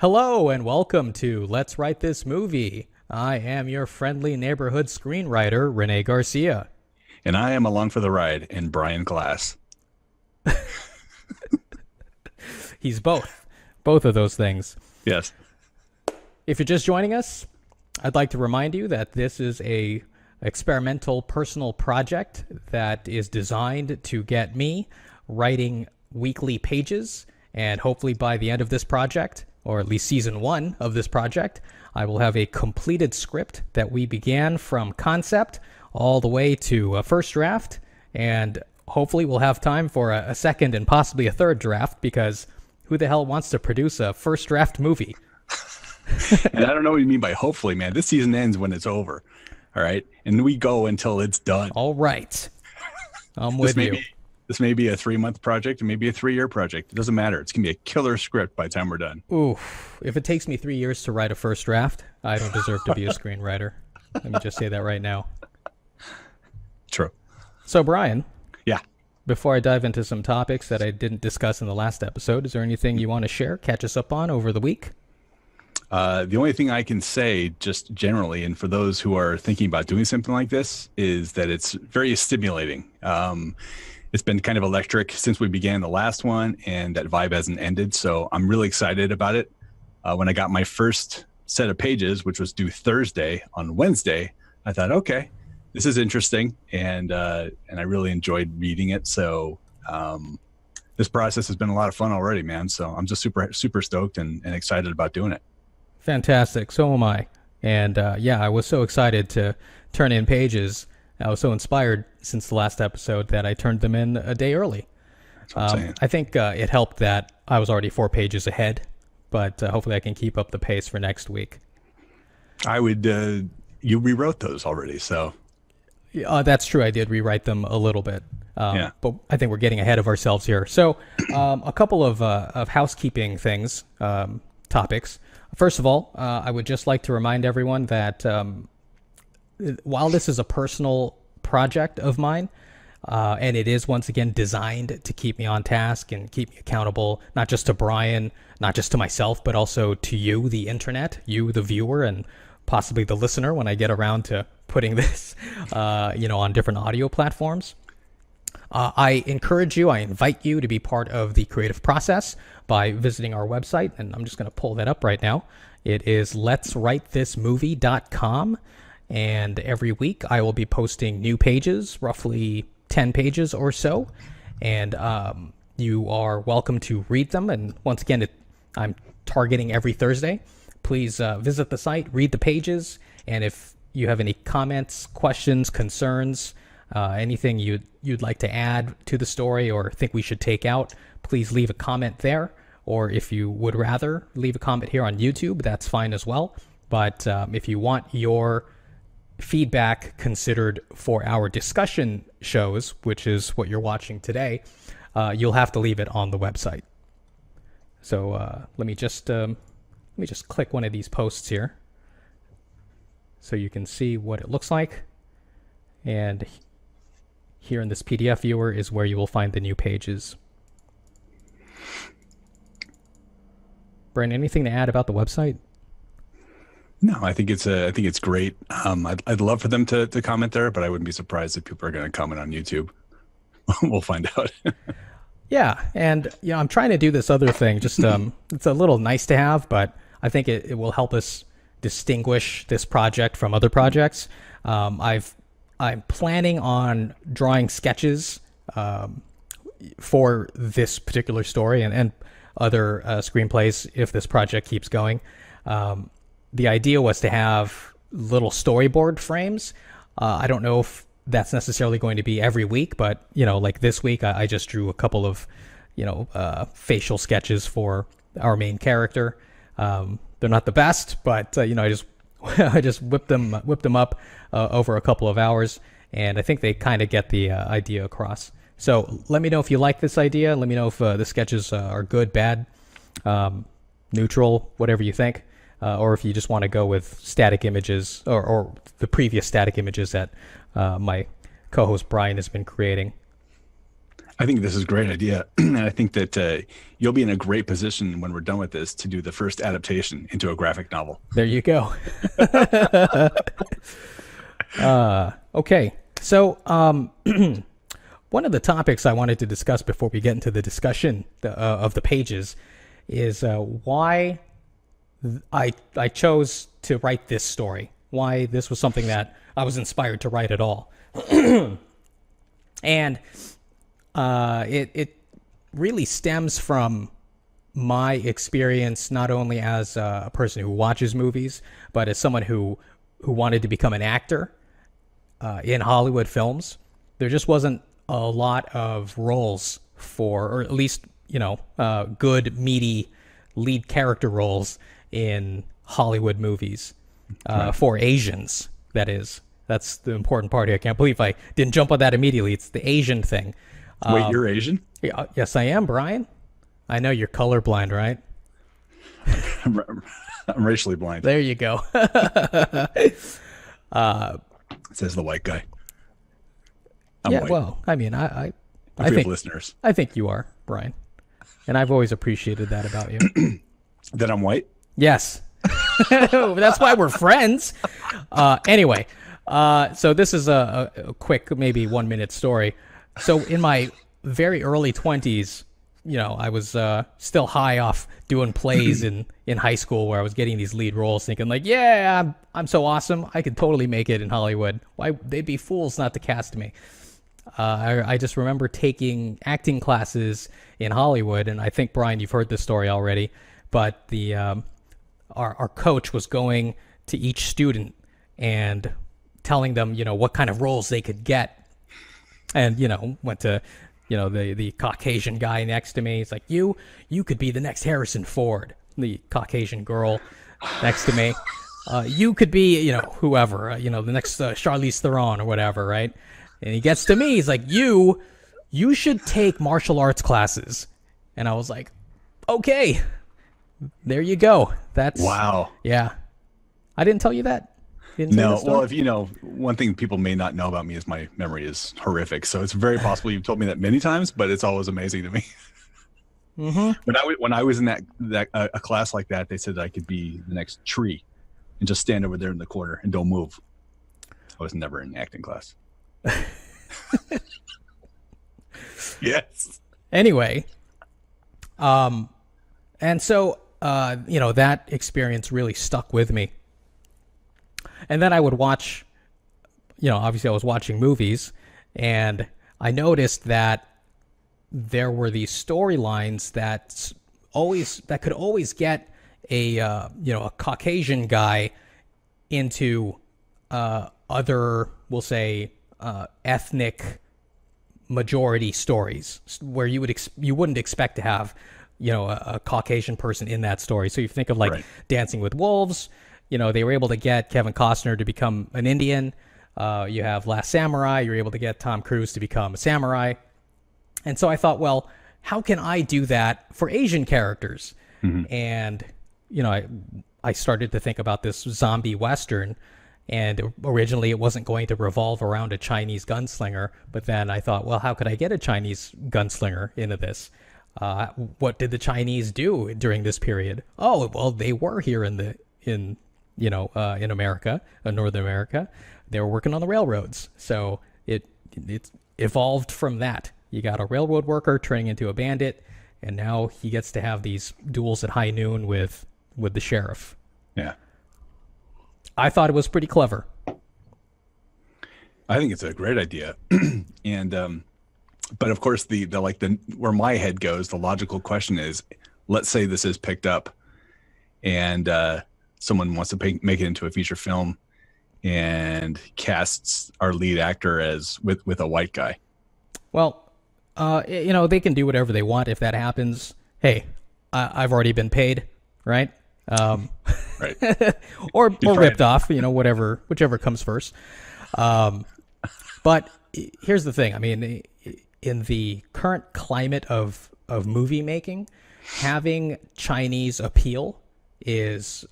Hello and welcome to Let's Write This Movie. I am your friendly neighborhood screenwriter, René Garcia. And I am along for the ride in Brian Glass. He's both of those things. Yes. If you're just joining us, I'd like to remind you that this is a experimental personal project that is designed to get me writing weekly pages, and hopefully by the end of this project, or at least season one of this project, I will have a completed script that we began from concept all the way to a first draft, and hopefully we'll have time for a second and possibly a third draft, because who the hell wants to produce a first draft movie? And I don't know what you mean by hopefully, man. This season ends when it's over. All right. And we go until it's done. All right. I'm with you. This may be a 3-month project and maybe a 3-year project. It doesn't matter. It's going to be a killer script by the time we're done. Oof. If it takes me 3 years to write a first draft, I don't deserve to be a screenwriter. Let me just say that right now. True. So, Brian. Yeah. Before I dive into some topics that I didn't discuss in the last episode, is there anything you want to share, catch us up on over the week? The only thing I can say just generally, and for those who are thinking about doing something like this, is that it's very stimulating. It's been kind of electric since we began the last one, and that vibe hasn't ended. So I'm really excited about it. When I got my first set of pages, which was due Thursday, on Wednesday, I thought, okay, this is interesting. And I really enjoyed reading it. So this process has been a lot of fun already, man. So I'm just super stoked and excited about doing it. Fantastic. So am I. And I was so excited to turn in pages. I was so inspired since the last episode that I turned them in a day early. That's what I'm saying. I think it helped that I was already 4 pages ahead, but hopefully I can keep up the pace for next week. I would, you rewrote those already, so. That's true. I did rewrite them a little bit. But I think we're getting ahead of ourselves here. So a couple of housekeeping things, topics. First of all, I would just like to remind everyone that while this is a personal project of mine, and it is once again designed to keep me on task and keep me accountable, not just to Brian, not just to myself, but also to you, the internet, you, the viewer, and possibly the listener when I get around to putting this, on different audio platforms. I encourage you, I invite you to be part of the creative process by visiting our website, and I'm just going to pull that up right now. It is letswritethismovie.com, and every week I will be posting new pages, roughly 10 pages or so, and you are welcome to read them. And once again, I'm targeting every Thursday. Please visit the site, read the pages, and if you have any comments, questions, concerns, anything you'd like to add to the story or think we should take out, please leave a comment there. Or if you would rather leave a comment here on YouTube, that's fine as well. But if you want your feedback considered for our discussion shows, which is what you're watching today, you'll have to leave it on the website. So let me just click one of these posts here so you can see what it looks like. And here in this PDF viewer is where you will find the new pages. Brian, anything to add about the website? No, I think it's great. I'd love for them to comment there, but I wouldn't be surprised if people are going to comment on YouTube. We'll find out. Yeah, and I'm trying to do this other thing. Just it's a little nice to have, but I think it will help us distinguish this project from other projects. I'm planning on drawing sketches for this particular story and other screenplays if this project keeps going. The idea was to have little storyboard frames. I don't know if that's necessarily going to be every week, but like this week, I just drew a couple of facial sketches for our main character. They're not the best, but I just I just whipped them up over a couple of hours, and I think they kind of get the idea across. So let me know if you like this idea. Let me know if the sketches are good, bad, neutral, whatever you think. Or if you just want to go with static images or the previous static images that my co-host Brian has been creating. I think this is a great idea. And I think that you'll be in a great position when we're done with this to do the first adaptation into a graphic novel. There you go. Okay. So, one of the topics I wanted to discuss before we get into the discussion of the pages is why I chose to write this story, why this was something that I was inspired to write at all. And it really stems from my experience, not only as a person who watches movies, but as someone who wanted to become an actor in Hollywood films. There just wasn't a lot of roles for, or at least, good, meaty lead character roles in Hollywood movies for Asians, that is. That's the important part here. I can't believe I didn't jump on that immediately. It's the Asian thing. Wait, you're Asian? Yeah, yes, I am, Brian. I know you're colorblind, right? I'm racially blind. There you go. Says the white guy. I'm yeah, white. well, I mean, I We have think listeners. I think you are, Brian, and I've always appreciated that about you. That I'm white? Yes, that's why we're friends. Anyway, so this is a quick, maybe 1 minute story. So in my very early 20s, I was still high off doing plays in high school where I was getting these lead roles, thinking like, yeah, I'm so awesome, I could totally make it in Hollywood. Why they'd be fools not to cast me. I just remember taking acting classes in Hollywood, and I think, Brian, you've heard this story already, but the our coach was going to each student and telling them, what kind of roles they could get. And, went to, the Caucasian guy next to me. He's like, you could be the next Harrison Ford. The Caucasian girl next to me. You could be, whoever, the next Charlize Theron or whatever, right? And he gets to me. He's like, you should take martial arts classes. And I was like, okay, there you go. That's wow. Yeah. I didn't tell you that. No, well, if one thing people may not know about me is my memory is horrific. So it's very possible you've told me that many times, but it's always amazing to me. Mm-hmm. When I was in a class like that, they said that I could be the next tree and just stand over there in the corner and don't move. I was never in acting class. Yes. Anyway, and so that experience really stuck with me. And then I would watch, obviously I was watching movies, and I noticed that there were these storylines that could always get a Caucasian guy into other, we'll say, ethnic majority stories where you wouldn't expect to have, a Caucasian person in that story. So you think of like Dancing with Wolves. They were able to get Kevin Costner to become an Indian. You have Last Samurai. You're able to get Tom Cruise to become a samurai. And so I thought, well, how can I do that for Asian characters? Mm-hmm. And, I started to think about this zombie Western. And originally it wasn't going to revolve around a Chinese gunslinger. But then I thought, well, how could I get a Chinese gunslinger into this? What did the Chinese do during this period? Oh, well, they were here in America, Northern America. They were working on the railroads. So it evolved from that. You got a railroad worker turning into a bandit, and now he gets to have these duels at high noon with the sheriff. Yeah. I thought it was pretty clever. I think it's a great idea. And but of course the where my head goes, the logical question is, let's say this is picked up and someone wants to make it into a feature film and casts our lead actor as with a white guy. Well, they can do whatever they want if that happens. Hey, I've already been paid, right? Right. or ripped off, whichever comes first. But here's the thing. I mean, in the current climate of movie making, having Chinese appeal is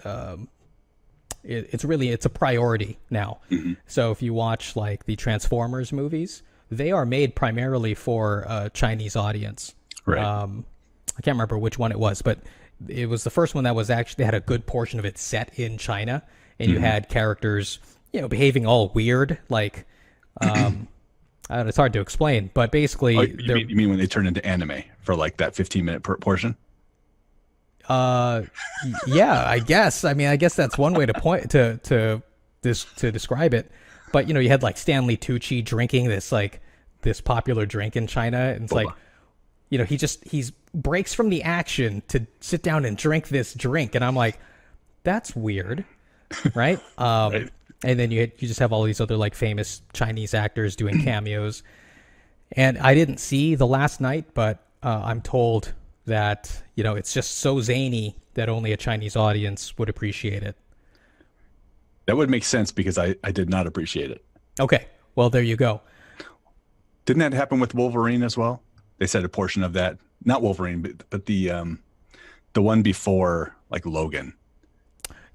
it's a priority now. Mm-hmm. So if you watch like the Transformers movies, they are made primarily for a Chinese audience. Right. I can't remember which one it was, but it was the first one that was actually had a good portion of it set in China, and you had characters, behaving all weird, like, I don't know, it's hard to explain, but basically, you mean when they turn into anime for like that 15-minute portion? Yeah, I guess. I mean, I guess that's one way to point to describe it. But you had like Stanley Tucci drinking this popular drink in China, and it's Boba. like, he breaks from the action to sit down and drink this drink, and I'm like, that's weird, right? Right. And then you just have all these other like famous Chinese actors doing cameos, and I didn't see The Last Night, but I'm told that it's just so zany that only a Chinese audience would appreciate it. That would make sense because I did not appreciate it. Okay, well there you go. Didn't that happen with Wolverine as well? They said a portion of that, not Wolverine, but the one before, like Logan.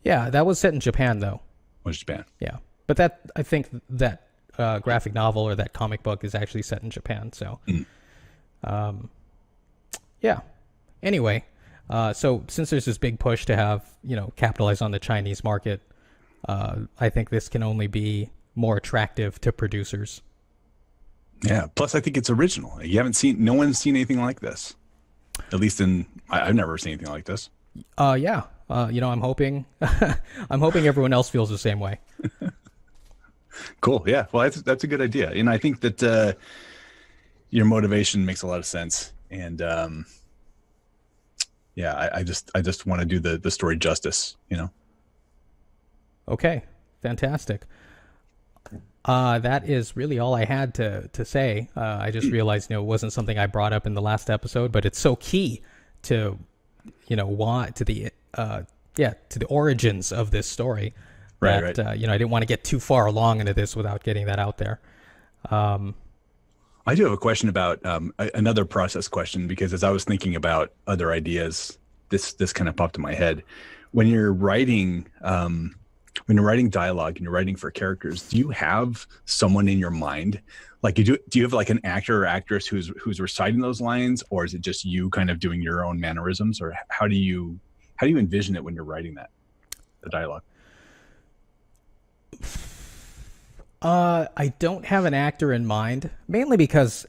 Yeah, that was set in Japan though. Was Japan? Yeah, but I think that graphic novel or that comic book is actually set in Japan. So, yeah. Anyway, so since there's this big push to have capitalize on the Chinese market, I think this can only be more attractive to producers. Yeah. Plus, I think it's original. No one's seen anything like this. At least I've never seen anything like this. Yeah. I'm hoping, I'm hoping everyone else feels the same way. Cool. Yeah. Well, that's a good idea, and I think that your motivation makes a lot of sense. And yeah, I just want to do the story justice. Okay. Fantastic. That is really all I had to say. I just realized, it wasn't something I brought up in the last episode, but it's so key to, to the origins of this story. Right. I didn't want to get too far along into this without getting that out there. I do have a question about another process question, because as I was thinking about other ideas, this kind of popped in my head. When you're writing dialogue and you're writing for characters, do you have someone in your mind? Like, do you have like an actor or actress who's reciting those lines, or is it just you kind of doing your own mannerisms, or how do you envision it when you're writing the dialogue? I don't have an actor in mind, mainly because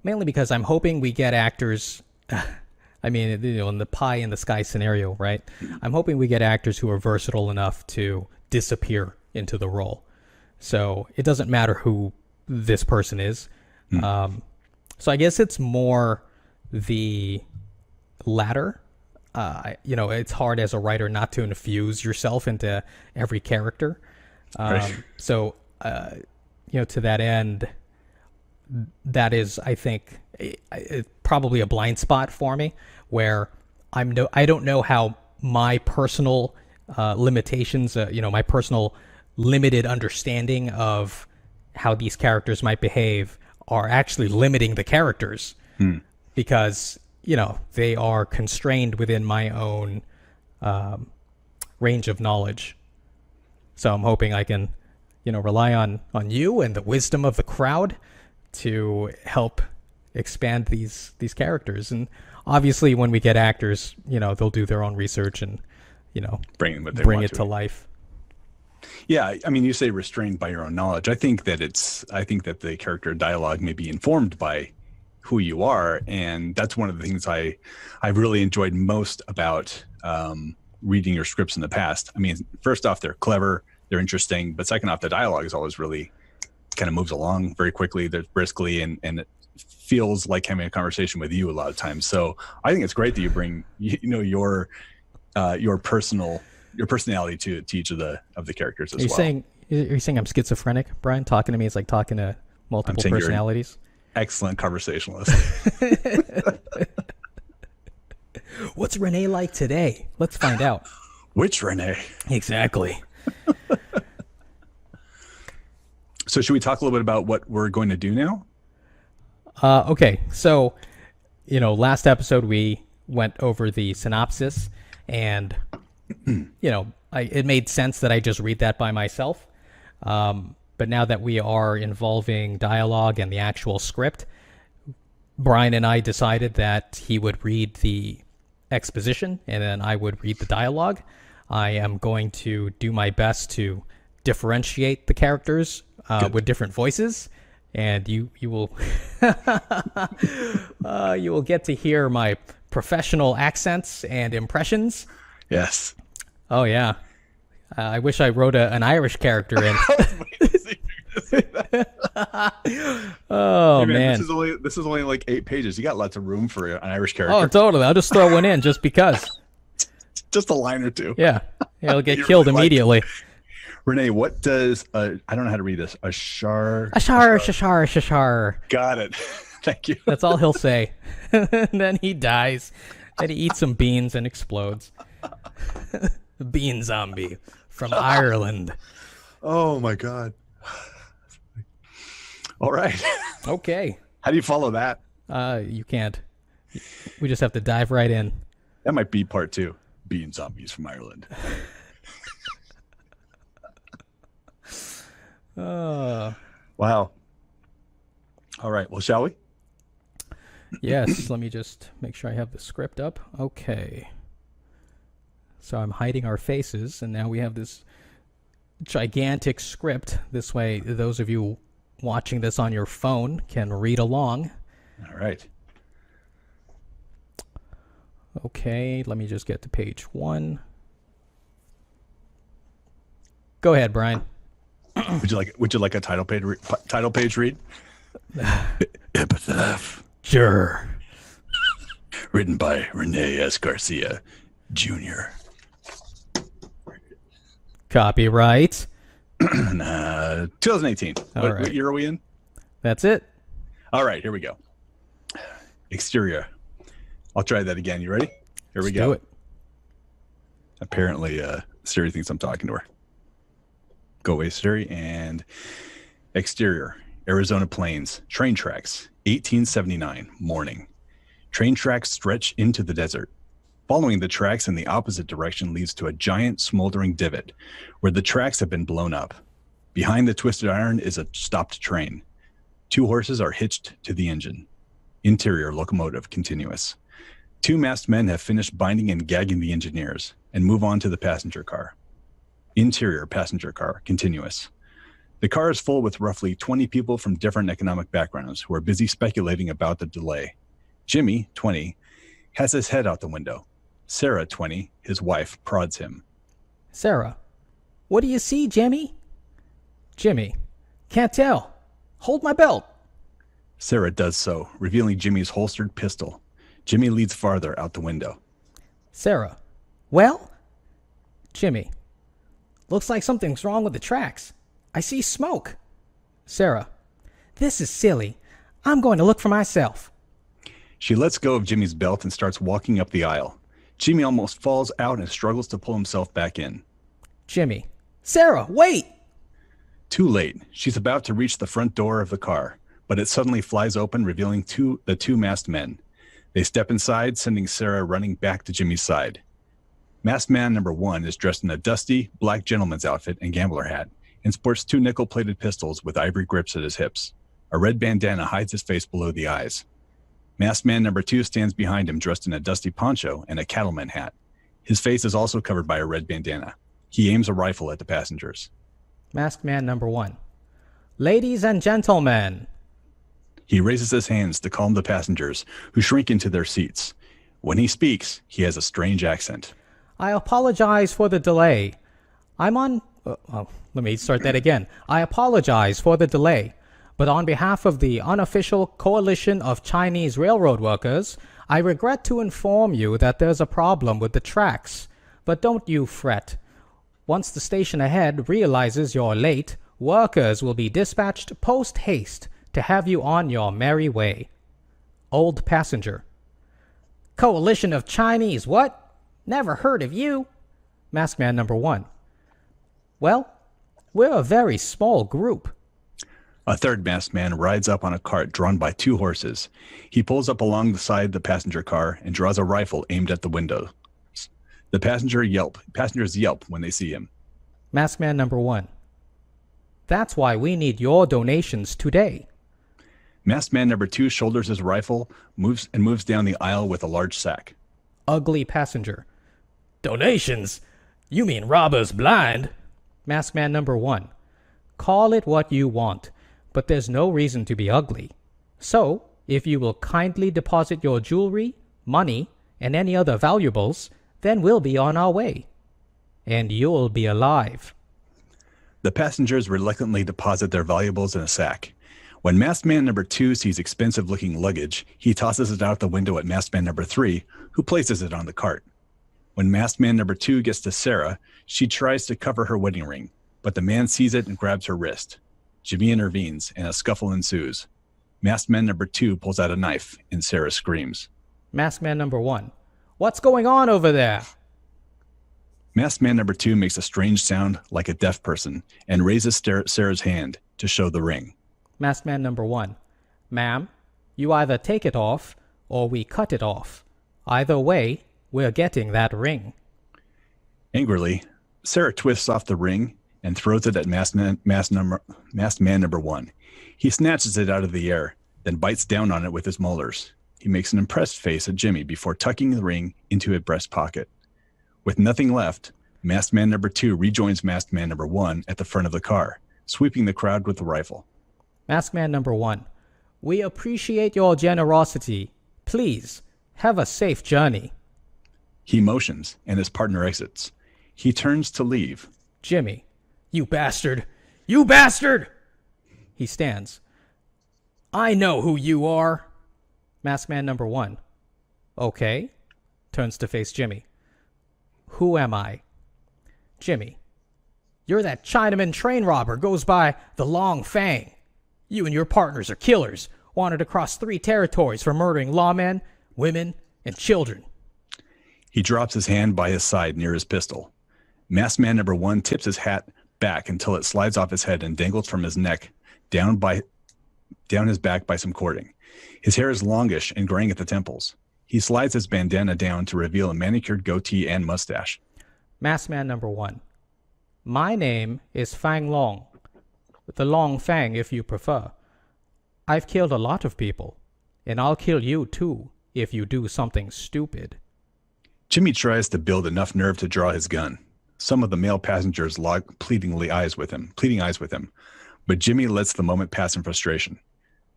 I'm hoping we get actors. I mean, in the pie in the sky scenario, right? I'm hoping we get actors who are versatile enough to disappear into the role. So it doesn't matter who this person is. So I guess it's more the latter. It's hard as a writer not to infuse yourself into every character. Right. So, to that end, that is, I think, probably a blind spot for me, where I don't know how my personal limitations, my personal limited understanding of how these characters might behave are actually limiting the characters, because they are constrained within my own range of knowledge. So I'm hoping I can, rely on you and the wisdom of the crowd to help expand these characters. And obviously, when we get actors, they'll do their own research and, bring it to life. Yeah, I mean, you say restrained by your own knowledge. I think that the character dialogue may be informed by who you are, and that's one of the things I've really enjoyed most about reading your scripts in the past. I mean, first off, they're clever, they're interesting, but second off, the dialogue is always really kind of moves along very quickly, they're briskly, and it feels like having a conversation with you a lot of times. So I think it's great that you bring your personality to each of the characters as well. Are you saying I'm schizophrenic, Brian? Talking to me is like talking to multiple personalities. Excellent conversationalist. What's René like today? Let's find out. Which René? Exactly. So should we talk a little bit about what we're going to do now? Okay. So, last episode we went over the synopsis, and, it made sense that I just read that by myself. But now that we are involving dialogue and the actual script, Brian and I decided that he would read the exposition and then I would read the dialogue. I am going to do my best to differentiate the characters with different voices, and you will you will get to hear my professional accents and impressions. Yes. Oh yeah. I wish I wrote an Irish character in. Oh hey, man, this is only like 8 pages. You got lots of room for an Irish character. Oh totally. I'll just throw one in just because. Just a line or two. Yeah, he'll get killed really immediately. Renee, what does I don't know how to read this. Shar. Got it. Thank you. That's all he'll say. And then he dies. Then he eats some beans and explodes. Bean zombie from Ireland. Oh my god. All right. Okay. How do you follow that? You can't. We just have to dive right in. That might be part 2. Being zombies from Ireland. Wow. All right. Well, shall we? Yes. Let me just make sure I have the script up. Okay. So I'm hiding our faces, and now we have this gigantic script. This way, those of you watching this on your phone can read along. All right. Okay, let me just get to page 1. Go ahead, Brian. Would you like a title page read? Epitaph. Sure. Written by René S. Garcia, Jr. Copyright. 2018. What year are we in? That's it. All right, here we go. Exterior. I'll try that again. You ready? Here we go. Do it. Apparently, Siri thinks I'm talking to her. Go away, Siri. And exterior, Arizona plains, train tracks, 1879, morning. Train tracks stretch into the desert. Following the tracks in the opposite direction leads to a giant smoldering divot where the tracks have been blown up. Behind the twisted iron is a stopped train. 2 horses are hitched to the engine. Interior, locomotive, continuous. 2 masked men have finished binding and gagging the engineers and move on to the passenger car. Interior, passenger car, continuous. The car is full with roughly 20 people from different economic backgrounds who are busy speculating about the delay. Jimmy, 20, has his head out the window. Sarah, 20, his wife, prods him. Sarah, what do you see, Jimmy? Jimmy, can't tell. Hold my belt. Sarah does so, revealing Jimmy's holstered pistol. Jimmy leads farther out the window. Sarah, well? Jimmy, looks like something's wrong with the tracks. I see smoke. Sarah, this is silly. I'm going to look for myself. She lets go of Jimmy's belt and starts walking up the aisle. Jimmy almost falls out and struggles to pull himself back in. Jimmy, Sarah, wait! Too late. She's about to reach the front door of the car, but it suddenly flies open, revealing the 2 masked men. They step inside, sending Sarah running back to Jimmy's side. Masked man number 1 is dressed in a dusty, black gentleman's outfit and gambler hat, and sports 2 nickel-plated pistols with ivory grips at his hips. A red bandana hides his face below the eyes. Masked man number 2 stands behind him, dressed in a dusty poncho and a cattleman hat. His face is also covered by a red bandana. He aims a rifle at the passengers. Masked man number 1. Ladies and gentlemen. He raises his hands to calm the passengers, who shrink into their seats. When he speaks, he has a strange accent. I apologize for the delay. Let me start that again. I apologize for the delay, but on behalf of the unofficial coalition of Chinese railroad workers, I regret to inform you that there's a problem with the tracks. But don't you fret. Once the station ahead realizes you're late, workers will be dispatched post-haste to have you on your merry way. Old passenger. Coalition of Chinese, what? Never heard of you. Masked man number 1. Well, we're a very small group. A third masked man rides up on a cart drawn by 2 horses. He pulls up along the side of the passenger car and draws a rifle aimed at the window. The passengers yelp when they see him. Masked man number 1. That's why we need your donations today. Masked man number 2 shoulders his rifle, moves down the aisle with a large sack. Ugly passenger. Donations? You mean robbers blind? Masked man number 1. Call it what you want, but there's no reason to be ugly. So, if you will kindly deposit your jewelry, money, and any other valuables, then we'll be on our way. And you'll be alive. The passengers reluctantly deposit their valuables in a sack. When masked man number 2 sees expensive-looking luggage, he tosses it out the window at masked man number 3, who places it on the cart. When masked man number 2 gets to Sarah, she tries to cover her wedding ring, but the man sees it and grabs her wrist. Jimmy intervenes, and a scuffle ensues. Masked man number 2 pulls out a knife, and Sarah screams. Masked man number 1. What's going on over there? Masked man number 2 makes a strange sound like a deaf person and raises Sarah's hand to show the ring. Masked man number 1. Ma'am, you either take it off or we cut it off. Either way, we're getting that ring. Angrily, Sarah twists off the ring and throws it at masked man number 1. He snatches it out of the air, then bites down on it with his molars. He makes an impressed face at Jimmy before tucking the ring into his breast pocket. With nothing left, masked man number 2 rejoins masked man number 1 at the front of the car, sweeping the crowd with the rifle. Masked man number 1. We appreciate your generosity. Please, have a safe journey. He motions, and his partner exits. He turns to leave. Jimmy. You bastard! You bastard! He stands. I know who you are. Masked man number 1. Okay. Turns to face Jimmy. Who am I? Jimmy. You're that Chinaman train robber goes by the Long Fang. You and your partners are killers, wanted across 3 territories for murdering lawmen, women, and children. He drops his hand by his side near his pistol. Masked man number 1 tips his hat back until it slides off his head and dangles from his neck down his back by some cording. His hair is longish and graying at the temples. He slides his bandana down to reveal a manicured goatee and mustache. Masked man number 1. My name is Fang Long. The Long Fang, if you prefer. I've killed a lot of people, and I'll kill you too if you do something stupid. Jimmy tries to build enough nerve to draw his gun. Some of the male passengers lock pleading eyes with him, but Jimmy lets the moment pass in frustration.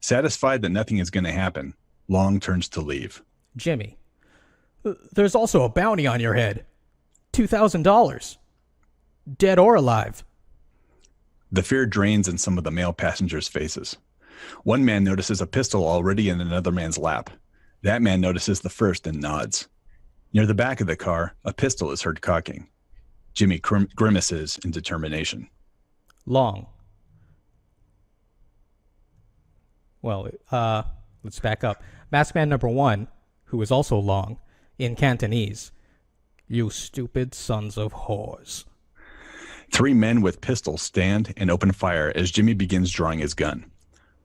Satisfied that nothing is going to happen, Long turns to leave. Jimmy. There's also a bounty on your head. $2,000. Dead or alive. The fear drains in some of the male passengers' faces. One man notices a pistol already in another man's lap. That man notices the first and nods. Near the back of the car, a pistol is heard cocking. Jimmy grimaces in determination. Long. Well, let's back up. Masked man number 1, who is also Long, in Cantonese. You stupid sons of whores. 3 men with pistols stand and open fire as Jimmy begins drawing his gun.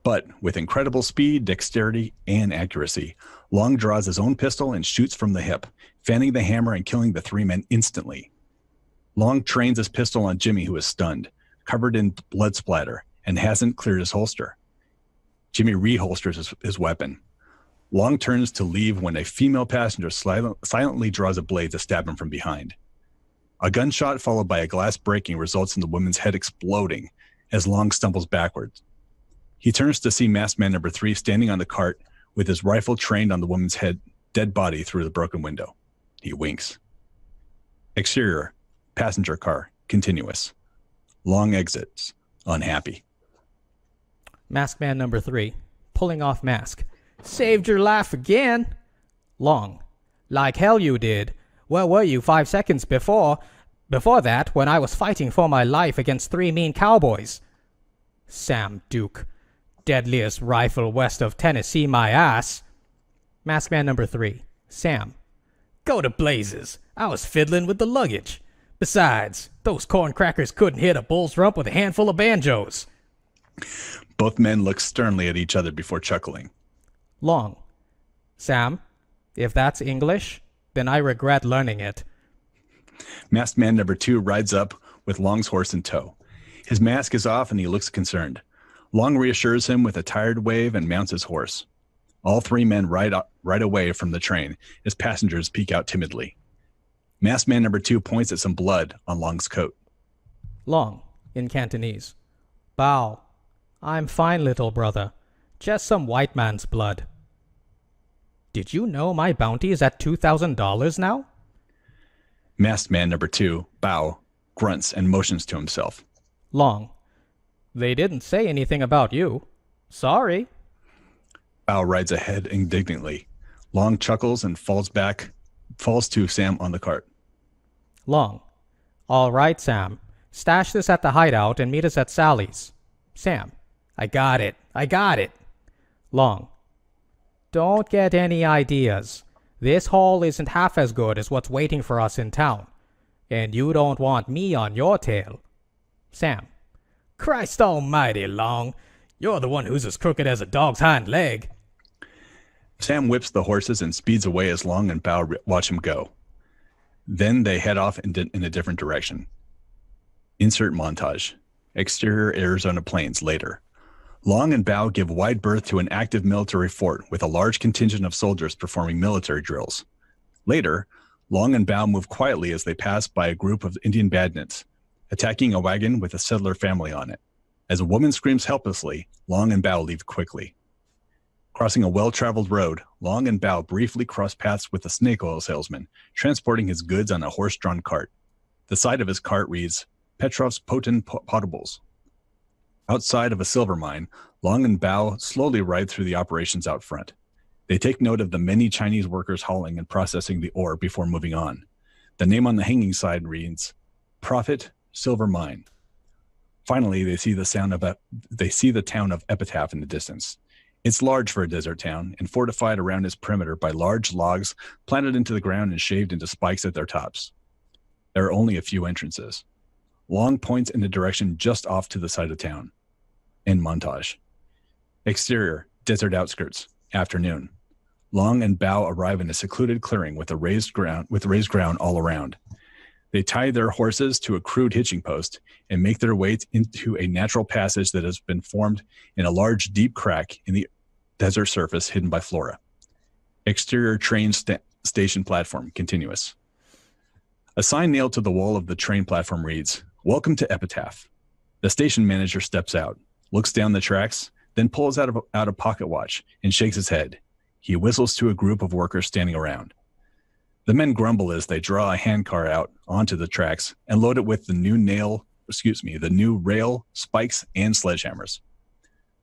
But with incredible speed, dexterity, and accuracy, Long draws his own pistol and shoots from the hip, fanning the hammer and killing the 3 men instantly. Long trains his pistol on Jimmy, who is stunned, covered in blood splatter, and hasn't cleared his holster. Jimmy reholsters his weapon. Long turns to leave when a female passenger silently draws a blade to stab him from behind. A gunshot followed by a glass breaking results in the woman's head exploding as Long stumbles backwards. He turns to see masked man number 3 standing on the cart with his rifle trained on the woman's dead body through the broken window. He winks. Exterior, passenger car, continuous. Long exits, unhappy. Masked man number 3, pulling off mask. Saved your life again. Long. Like hell you did. Where were you 5 seconds before that when I was fighting for my life against 3 mean cowboys? Sam Duke. Deadliest rifle west of Tennessee, my ass. Masked man number 3, Sam. Go to blazes. I was fiddling with the luggage. Besides, those corn crackers couldn't hit a bull's rump with a handful of banjos. Both men look sternly at each other before chuckling. Long. Sam, if that's English, then I regret learning it. Masked man number 2 rides up with Long's horse in tow. His mask is off and he looks concerned. Long reassures him with a tired wave and mounts his horse. All three men ride away from the train as passengers peek out timidly. Masked man number 2 points at some blood on Long's coat. Long, in Cantonese. Bow. I'm fine, little brother. Just some white man's blood. Did you know my bounty is at $2,000 now? Masked man number 2, Bow, grunts and motions to himself. Long. They didn't say anything about you. Sorry. Bow rides ahead indignantly. Long chuckles and falls to Sam on the cart. Long. All right, Sam. Stash this at the hideout and meet us at Sally's. Sam. I got it. Long. Don't get any ideas. This haul isn't half as good as what's waiting for us in town. And you don't want me on your tail. Sam. Christ almighty, Long. You're the one who's as crooked as a dog's hind leg. Sam whips the horses and speeds away as Long and Bow watch him go. Then they head off in a different direction. Insert montage. Exterior Arizona plains later. Long and Bow give wide berth to an active military fort with a large contingent of soldiers performing military drills. Later, Long and Bow move quietly as they pass by a group of Indian bandits, attacking a wagon with a settler family on it. As a woman screams helplessly, Long and Bow leave quickly. Crossing a well-traveled road, Long and Bow briefly cross paths with a snake oil salesman, transporting his goods on a horse-drawn cart. The side of his cart reads, Petrov's Potent Potables. Outside of a silver mine, Long and Bow slowly ride through the operations out front. They take note of the many Chinese workers hauling and processing the ore before moving on. The name on the hanging sign reads, Profit Silver Mine. Finally, they see the town of Epitaph in the distance. It's large for a desert town and fortified around its perimeter by large logs planted into the ground and shaved into spikes at their tops. There are only a few entrances. Long points in the direction just off to the side of town. End montage. Exterior, desert outskirts, afternoon. Long and Bow arrive in a secluded clearing with raised ground all around. They tie their horses to a crude hitching post and make their way into a natural passage that has been formed in a large, deep crack in the desert surface hidden by flora. Exterior train station platform, continuous. A sign nailed to the wall of the train platform reads, Welcome to Epitaph. The station manager steps out, looks down the tracks, then pulls out a pocket watch and shakes his head. He whistles to a group of workers standing around. The men grumble as they draw a handcar out onto the tracks and load it with the new rail, spikes, and sledgehammers.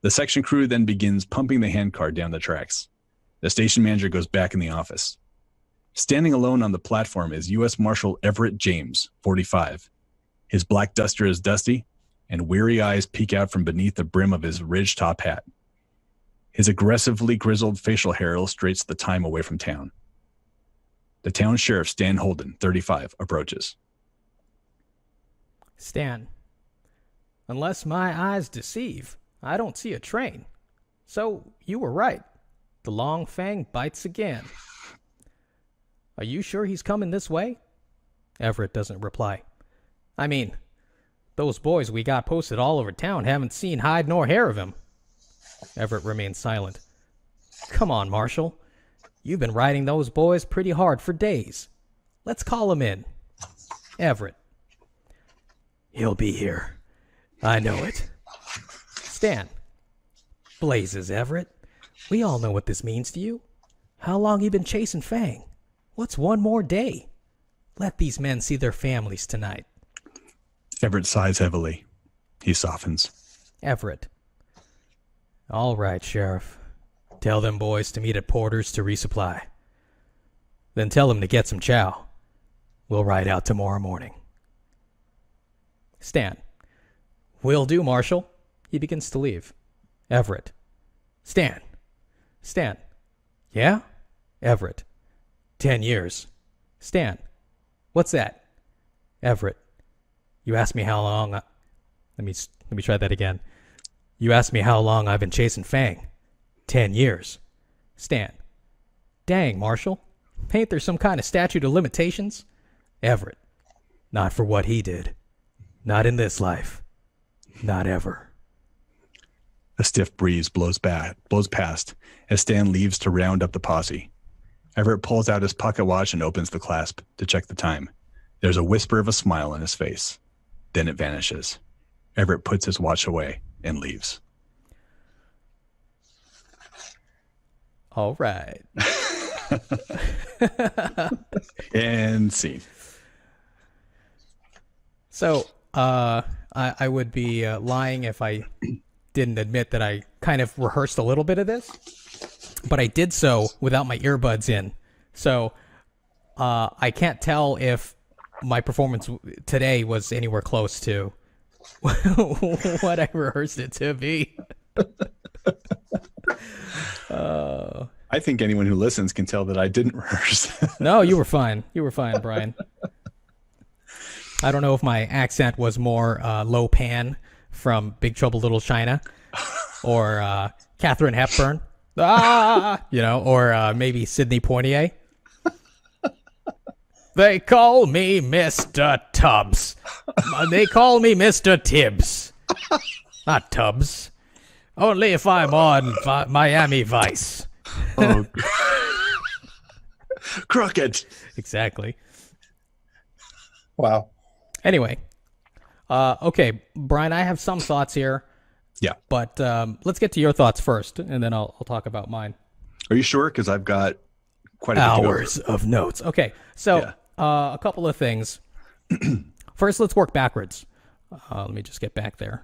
The section crew then begins pumping the handcar down the tracks. The station manager goes back in the office. Standing alone on the platform is U.S. Marshal Everett James, 45. His black duster is dusty, and weary eyes peek out from beneath the brim of his ridge top hat. His aggressively grizzled facial hair illustrates the time away from town. The town sheriff, Stan Holden, 35, approaches. Stan, unless my eyes deceive, I don't see a train. So you were right. The Long Fang bites again. Are you sure he's coming this way? Everett doesn't reply. I mean, those boys we got posted all over town haven't seen hide nor hair of him. Everett remains silent. Come on, Marshal. You've been riding those boys pretty hard for days. Let's call him in. Everett. He'll be here. I know it. Stan. Blazes, Everett. We all know what this means to you. How long you been chasing Fang? What's one more day? Let these men see their families tonight. Everett sighs heavily. He softens. Everett. All right, Sheriff. Tell them boys to meet at Porter's to resupply. Then tell them to get some chow. We'll ride out tomorrow morning. Stan. Will do, Marshal. He begins to leave. Everett. Stan. Stan. Yeah? Everett. 10 years. Stan. What's that? Everett. You asked me how long Let me try that again. You asked me how long I've been chasing Fang. 10 years. Stan. Dang, Marshal. Ain't there some kind of statute of limitations? Everett. Not for what he did. Not in this life. Not ever. A stiff breeze blows past as Stan leaves to round up the posse. Everett pulls out his pocket watch and opens the clasp to check the time. There's a whisper of a smile on his face. Then it vanishes. Everett puts his watch away and leaves. All right. And scene. So, I would be lying if I didn't admit that I kind of rehearsed a little bit of this, but I did so without my earbuds in. So, I can't tell if my performance today was anywhere close to what I rehearsed it to be. I think anyone who listens can tell that I didn't rehearse. No, you were fine. You were fine, Brian. I don't know if my accent was more Lo Pan from Big Trouble Little China or Katharine Hepburn, or maybe Sidney Poitier. They call me Mr. Tubbs. They call me Mr. Tibbs. Not Tubbs. Only if I'm on Miami Vice. Oh. Crooked. Exactly. Wow. Anyway. Okay, Brian, I have some thoughts here. Yeah. But let's get to your thoughts first, and then I'll talk about mine. Are you sure? Because I've got quite a hours of notes. Okay, so Yeah. A couple of things. First, let's work backwards. Let me just get back there.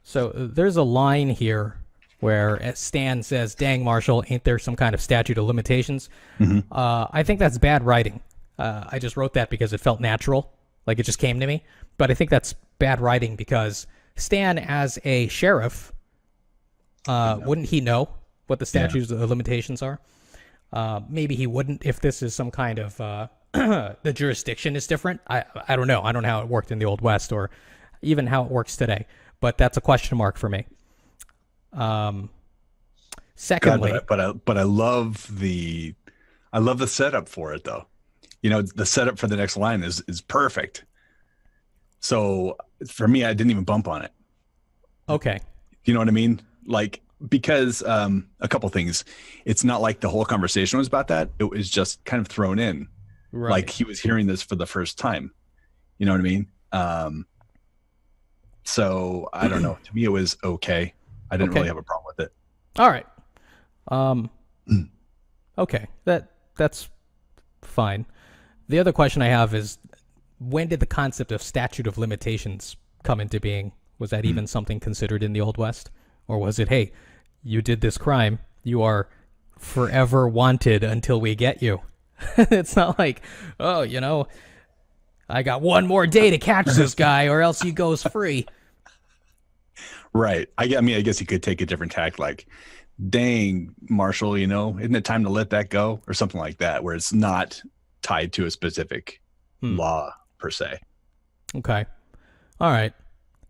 So there's a line here where Stan says, "Dang, Marshal, ain't there some kind of statute of limitations?" Mm-hmm. I think that's bad writing. I just wrote that because it felt natural, like it just came to me. But I think that's bad writing because Stan, as a sheriff, wouldn't he know what the statutes of limitations are? Maybe he wouldn't if this is some kind of the jurisdiction is different. I don't know. I don't know how it worked in the Old West or even how it works today. But that's a question mark for me. Secondly, but I love the setup for it though. You know, the setup for the next line is perfect. So for me, I didn't even bump on it. Okay. You know what I mean? Like, because a couple things. It's not like the whole conversation was about that. It was just kind of thrown in. Right. Like he was hearing this for the first time. You know what I mean? So I don't know. To me, it was okay. I didn't really have a problem with it. All right. Okay. That's fine. The other question I have is, when did the concept of statute of limitations come into being? Was that even something considered in the Old West? Or was it, hey, you did this crime, you are forever wanted until we get you? It's not like, oh, I got one more day to catch this guy or else he goes free. Right. I mean, I guess you could take a different tack, like, dang, Marshal, isn't it time to let that go? Or something like that, where it's not tied to a specific law per se. Okay. All right.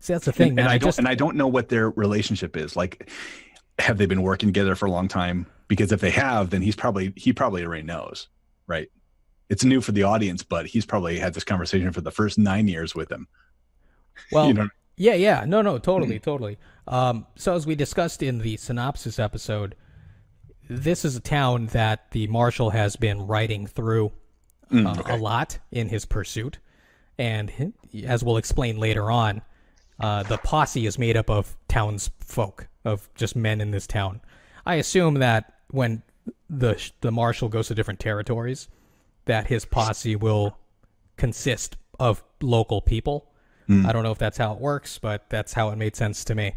See, that's the thing, man. I don't know what their relationship is. Like, have they been working together for a long time? Because if they have, then he probably already knows, right? It's new for the audience, but he's probably had this conversation for the first 9 years with him. Well, yeah. No, totally. So as we discussed in the synopsis episode, this is a town that the Marshal has been riding through a lot in his pursuit. And as we'll explain later on, the posse is made up of townsfolk, of just men in this town. I assume that when the Marshal goes to different territories, that his posse will consist of local people. I don't know if that's how it works, but that's how it made sense to me.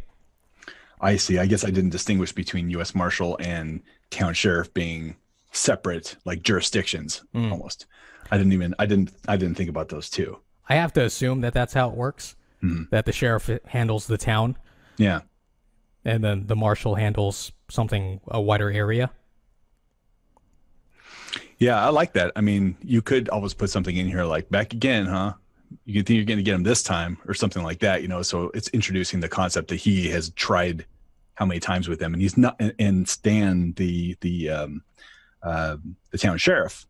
I see. I guess I didn't distinguish between U.S. Marshal and town sheriff being separate, like jurisdictions almost. I didn't think about those two. I have to assume that that's how it works. That the sheriff handles the town. Yeah. And then the Marshal handles a wider area. Yeah, I like that. I mean, you could always put something in here like, back again, huh? You think you're going to get him this time or something like that, so it's introducing the concept that he has tried how many times with them, and he's not, and Stan, the town sheriff,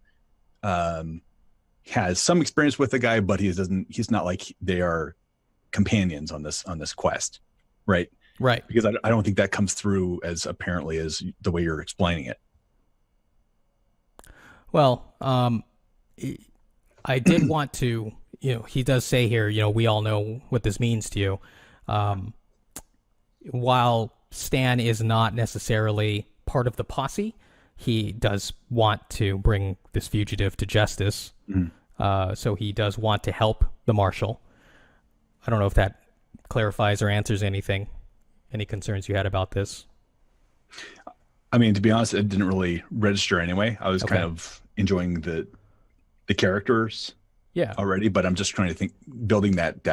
has some experience with the guy, but he's not like they are companions on this quest, right? Right. Because I don't think that comes through as apparently as the way you're explaining it. Well, I did want to, he does say here, we all know what this means to you. While Stan is not necessarily part of the posse, he does want to bring this fugitive to justice. So he does want to help the Marshal. I don't know if that clarifies or answers anything. Any concerns you had about this? I mean, to be honest, it didn't really register anyway. I was kind of enjoying the characters already, but I'm just trying to think, building that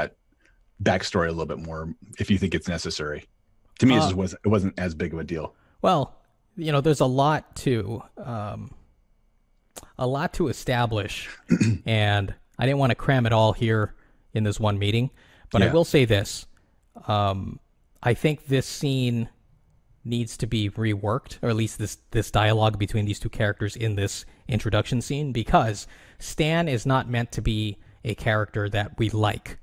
backstory a little bit more if you think it's necessary. To me, it wasn't as big of a deal. Well, there's a lot to establish, and I didn't want to cram it all here in this one meeting, but I will say this. I think this scene needs to be reworked, or at least this dialogue between these two characters in this introduction scene, because Stan is not meant to be a character that we like.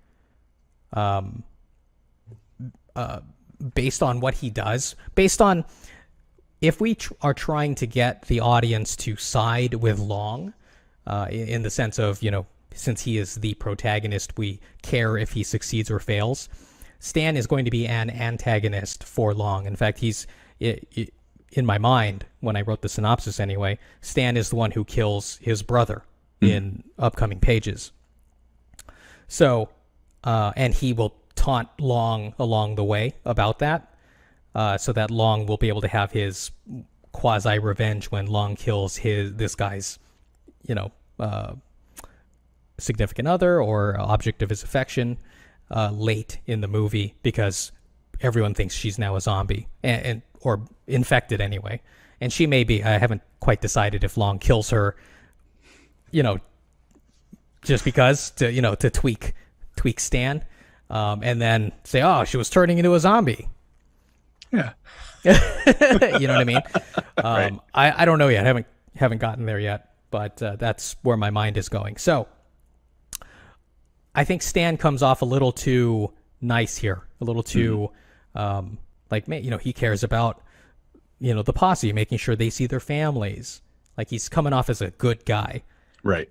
Based on what he does, based on if we are trying to get the audience to side with Long, in the sense of, since he is the protagonist, we care if he succeeds or fails. Stan is going to be an antagonist for Long. In fact, he's, in my mind, when I wrote the synopsis anyway, Stan is the one who kills his brother in upcoming pages. So, and he will taunt Long along the way about that, so that Long will be able to have his quasi-revenge when Long kills this guy's, significant other or object of his affection late in the movie, because everyone thinks she's now a zombie and or infected anyway, and she may be. I haven't quite decided if Long kills her, just because to tweak Stan, and then say, oh, she was turning into a zombie. Yeah. You know what I mean? Right. I don't know yet. I haven't gotten there yet, but that's where my mind is going. So I think Stan comes off a little too nice here, a little too he cares about the posse, making sure they see their families. Like, he's coming off as a good guy. Right.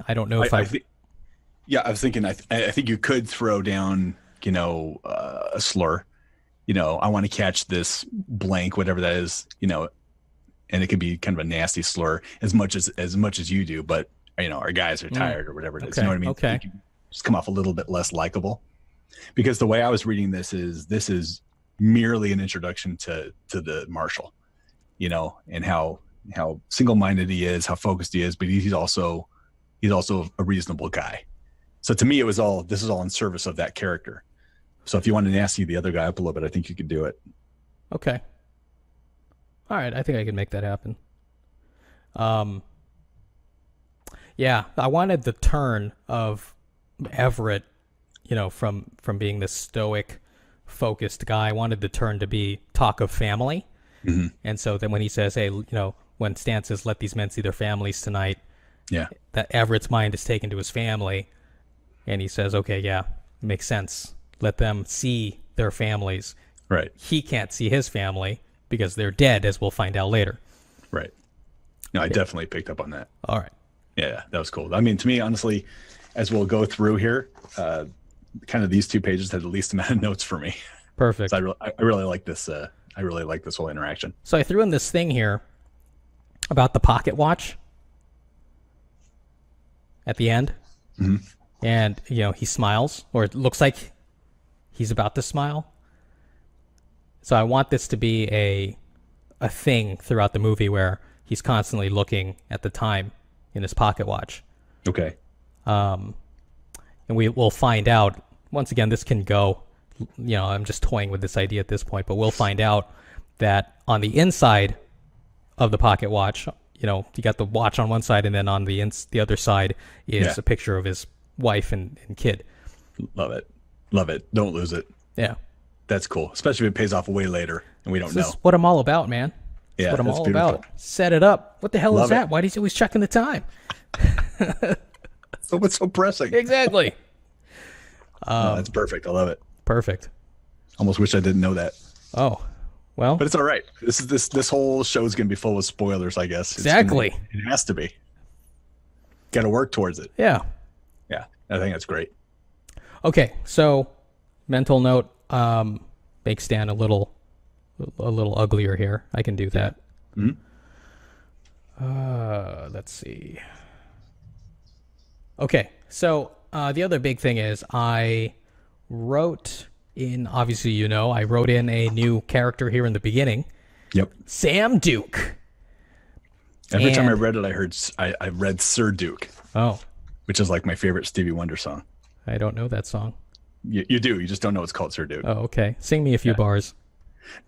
I don't know if I was thinking. I think you could throw down a slur. I want to catch this blank, whatever that is, and it could be kind of a nasty slur as much as you do, but our guys are tired or whatever it is. You know what I mean? Okay. You can just come off a little bit less likable, because the way I was reading this is merely an introduction to the Marshal, and how single-minded he is, how focused he is, but he's also a reasonable guy. So to me, this is all in service of that character. So if you want to nasty the other guy up a little bit, I think you could do it. Okay. All right. I think I can make that happen. Yeah, I wanted the turn of Everett, from being this stoic, focused guy. I wanted the turn to be talk of family. Mm-hmm. And so then when he says, hey, when Stan says, let these men see their families tonight, that Everett's mind is taken to his family. And he says, okay, yeah, it makes sense. Let them see their families. Right. He can't see his family because they're dead, as we'll find out later. Right. No, I definitely picked up on that. All right. Yeah, that was cool. I mean, to me, honestly, as we'll go through here, kind of these two pages had the least amount of notes for me. Perfect. So I really like this. I really like this whole interaction. So I threw in this thing here about the pocket watch at the end. Mm-hmm. And, he smiles, or it looks like he's about to smile. So I want this to be a thing throughout the movie where he's constantly looking at the time in his pocket watch. Okay. And we'll find out. Once again, this can go, I'm just toying with this idea at this point, but we'll find out that on the inside of the pocket watch, you got the watch on one side, and then on the other side is a picture of his wife and kid. Love it. Don't lose it. Yeah. That's cool, especially if it pays off way later and we don't know. This is what I'm all about, man. Yeah, what I'm that's all beautiful. about. Set it up. What the hell Love is that? it. Why is he always checking the time? So what's so pressing? Exactly. No, that's perfect. I love it. Perfect. Almost wish I didn't know that. Oh, well. But it's all right. This whole show is going to be full of spoilers, I guess. Exactly. It has to be. Got to work towards it. Yeah. Yeah, I think that's great. Okay, so mental note, make Stan a little uglier here. I can do that. Mm-hmm. Let's see. Okay, so the other big thing is I wrote in, obviously, I wrote in a new character here in the beginning. Yep. Sam Duke. Every time I read it, I read Sir Duke. Oh. Which is like my favorite Stevie Wonder song. I don't know that song. You do. You just don't know it's called Sir Duke. Oh, okay. Sing me a few bars.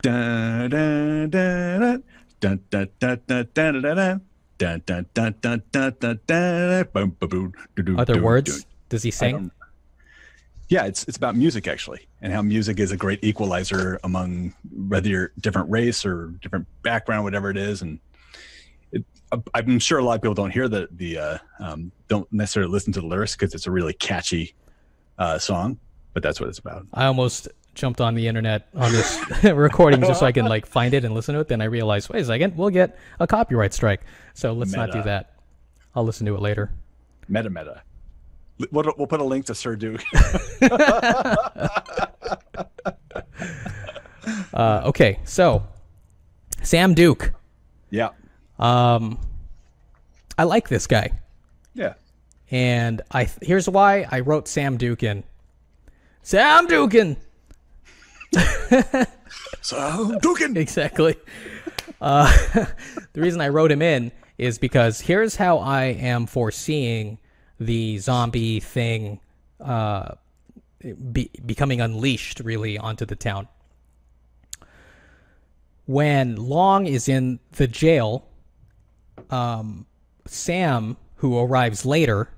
Dun, dun, dun, dun, dun, dun, dun, dun, dun, dun. Dun, dun, dun, dun, dun, dun, dun, boom, boom, boom, doo, doo, Are there doo, words? doo. Does he sing? Yeah, it's about music actually, and how music is a great equalizer among whether you're different race or different background, whatever it is. And I'm sure a lot of people don't hear don't necessarily listen to the lyrics because it's a really catchy song, but that's what it's about. I almost jumped on the internet on this recording just so I can find it and listen to it. Then I realized, wait a second, we'll get a copyright strike. So let's not do that. I'll listen to it later. Meta. We'll put a link to Sir Duke. Okay, so Sam Duke. Yeah. I like this guy. Yeah. And here's why I wrote Sam Duke in. Sam Dukin. Sam Dukin. Exactly. The reason I wrote him in is because here's how I am foreseeing the zombie thing becoming unleashed really onto the town. When Long is in the jail, Sam, who arrives later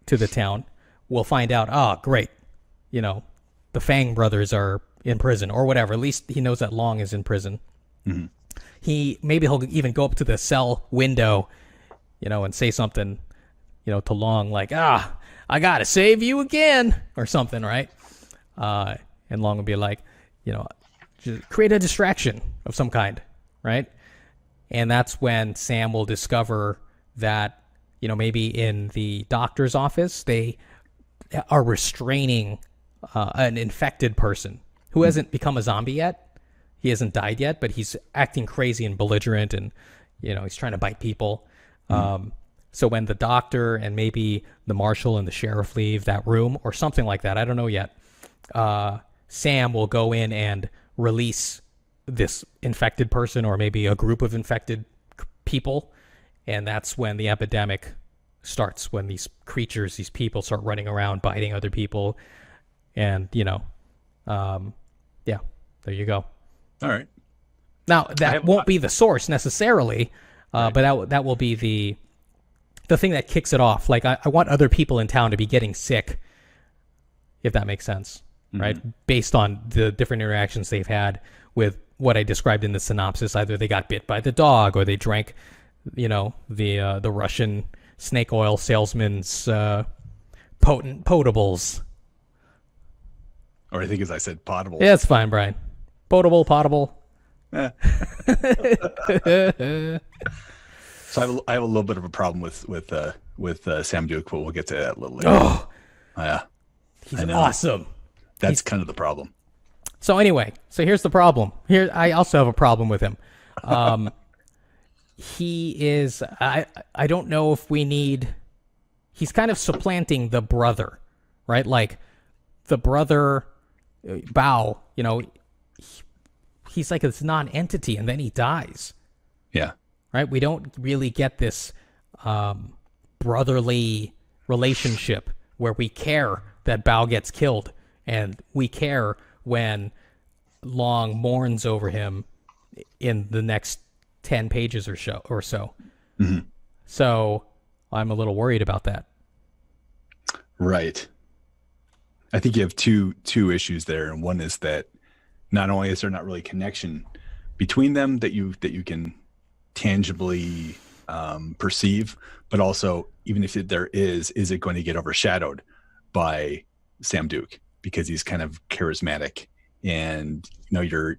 to the town, will find out, great, the Fang brothers are in prison or whatever. At least he knows that Long is in prison. Mm-hmm. Maybe he'll even go up to the cell window, and say something, to Long like, I gotta save you again or something, right? And Long will be like, just create a distraction of some kind, right? And that's when Sam will discover that, maybe in the doctor's office, they are restraining an infected person who hasn't become a zombie yet. He hasn't died yet, but he's acting crazy and belligerent and, he's trying to bite people. So when the doctor and maybe the marshal and the sheriff leave that room or something like that, I don't know yet, Sam will go in and release this infected person or maybe a group of infected people. And that's when the epidemic starts, when these creatures, these people start running around biting other people. And, there you go. All right. Now, that won't be the source necessarily, right. But that will be the thing that kicks it off. Like, I want other people in town to be getting sick, if that makes sense, right? Based on the different interactions they've had with what I described in the synopsis. Either they got bit by the dog or they drank, the Russian snake oil salesman's potables. Or I think as I said, potable. Yeah, it's fine, Brian. Potable. So I have a little bit of a problem with Sam Duke, but we'll get to that a little later. Oh, yeah, he's awesome. That's kind of the problem. So anyway, here's the problem. Here, I also have a problem with him. He is. I don't know if we need. He's kind of supplanting the brother, right? Like the brother, Bao. He's like this non-entity, and then he dies. Yeah. Right? We don't really get this brotherly relationship where we care that Bao gets killed, and we care when Long mourns over him in the next 10 pages or so. Mm-hmm. So I'm a little worried about that. Right. I think you have two issues there, and one is that not only is there not really connection between them that you can tangibly perceive, but also even if there is it going to get overshadowed by Sam Duke? because he's kind of charismatic, and your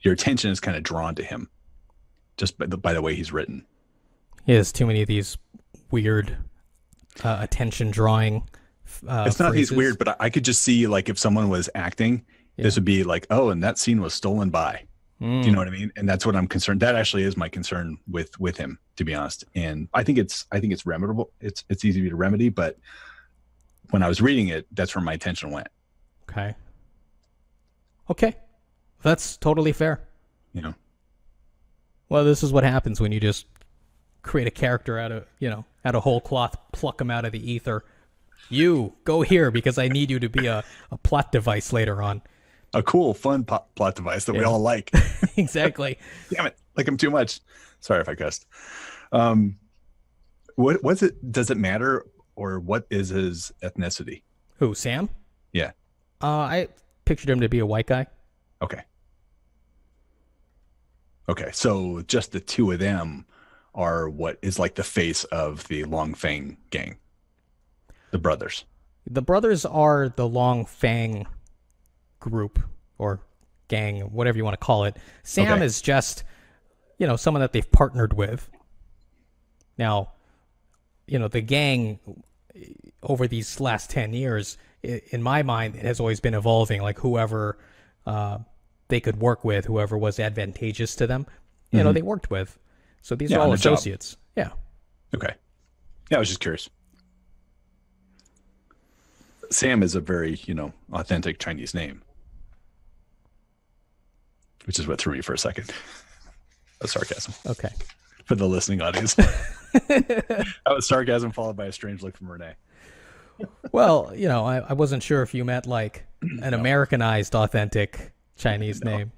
attention is kind of drawn to him just by the way he's written. He has too many of these weird attention drawing. It's not these weird, but I could just see like if someone was acting, this would be like, oh, and that scene was stolen by. Do you know what I mean? And that's what I'm concerned. That actually is my concern with him, to be honest. And I think it's remediable. It's easy to remedy, but when I was reading it, that's where my attention went. Okay. That's totally fair. Well, this is what happens when you just create a character out of whole cloth, pluck them out of the ether. You go here because I need you to be a plot device later on. A cool, fun plot device that we all like. Exactly. Damn it, like him too much. Sorry if I cussed. What's it? Does it matter, or what is his ethnicity? Who, Sam? Yeah. I pictured him to be a white guy. Okay, so just the two of them are what is like the face of the Long Fang gang. The brothers. The brothers are the Long Fang group or gang, whatever you want to call it. Sam is just, someone that they've partnered with. Now, the gang over these last 10 years, in my mind, it has always been evolving. Like whoever they could work with, whoever was advantageous to them, they worked with. So these are all associates. Job. Yeah. Okay. Yeah, I was just curious. Sam is a very, authentic Chinese name, which is what threw me for a second. That's sarcasm. Okay. For the listening audience. That was sarcasm followed by a strange look from René. Well, I wasn't sure if you meant like an Americanized, authentic Chinese name.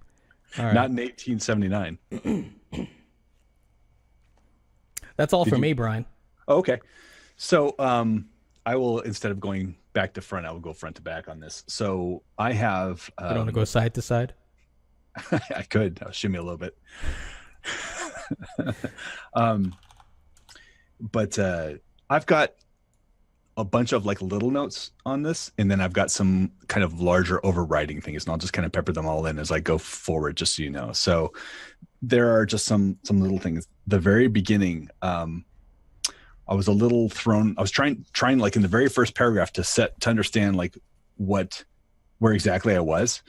All right. Not in 1879. That's all for me, Brian. Oh, okay. So I will, instead of going back to front, I will go front to back on this. So I have... you don't want to go side to side? I could. I'll shimmy a little bit. But I've got a bunch of like little notes on this, and then I've got some kind of larger overriding things, and I'll just kind of pepper them all in as I go forward, just so you know. So there are just some little things. The very beginning, I was a little thrown. I was trying like in the very first paragraph to understand like where exactly I was.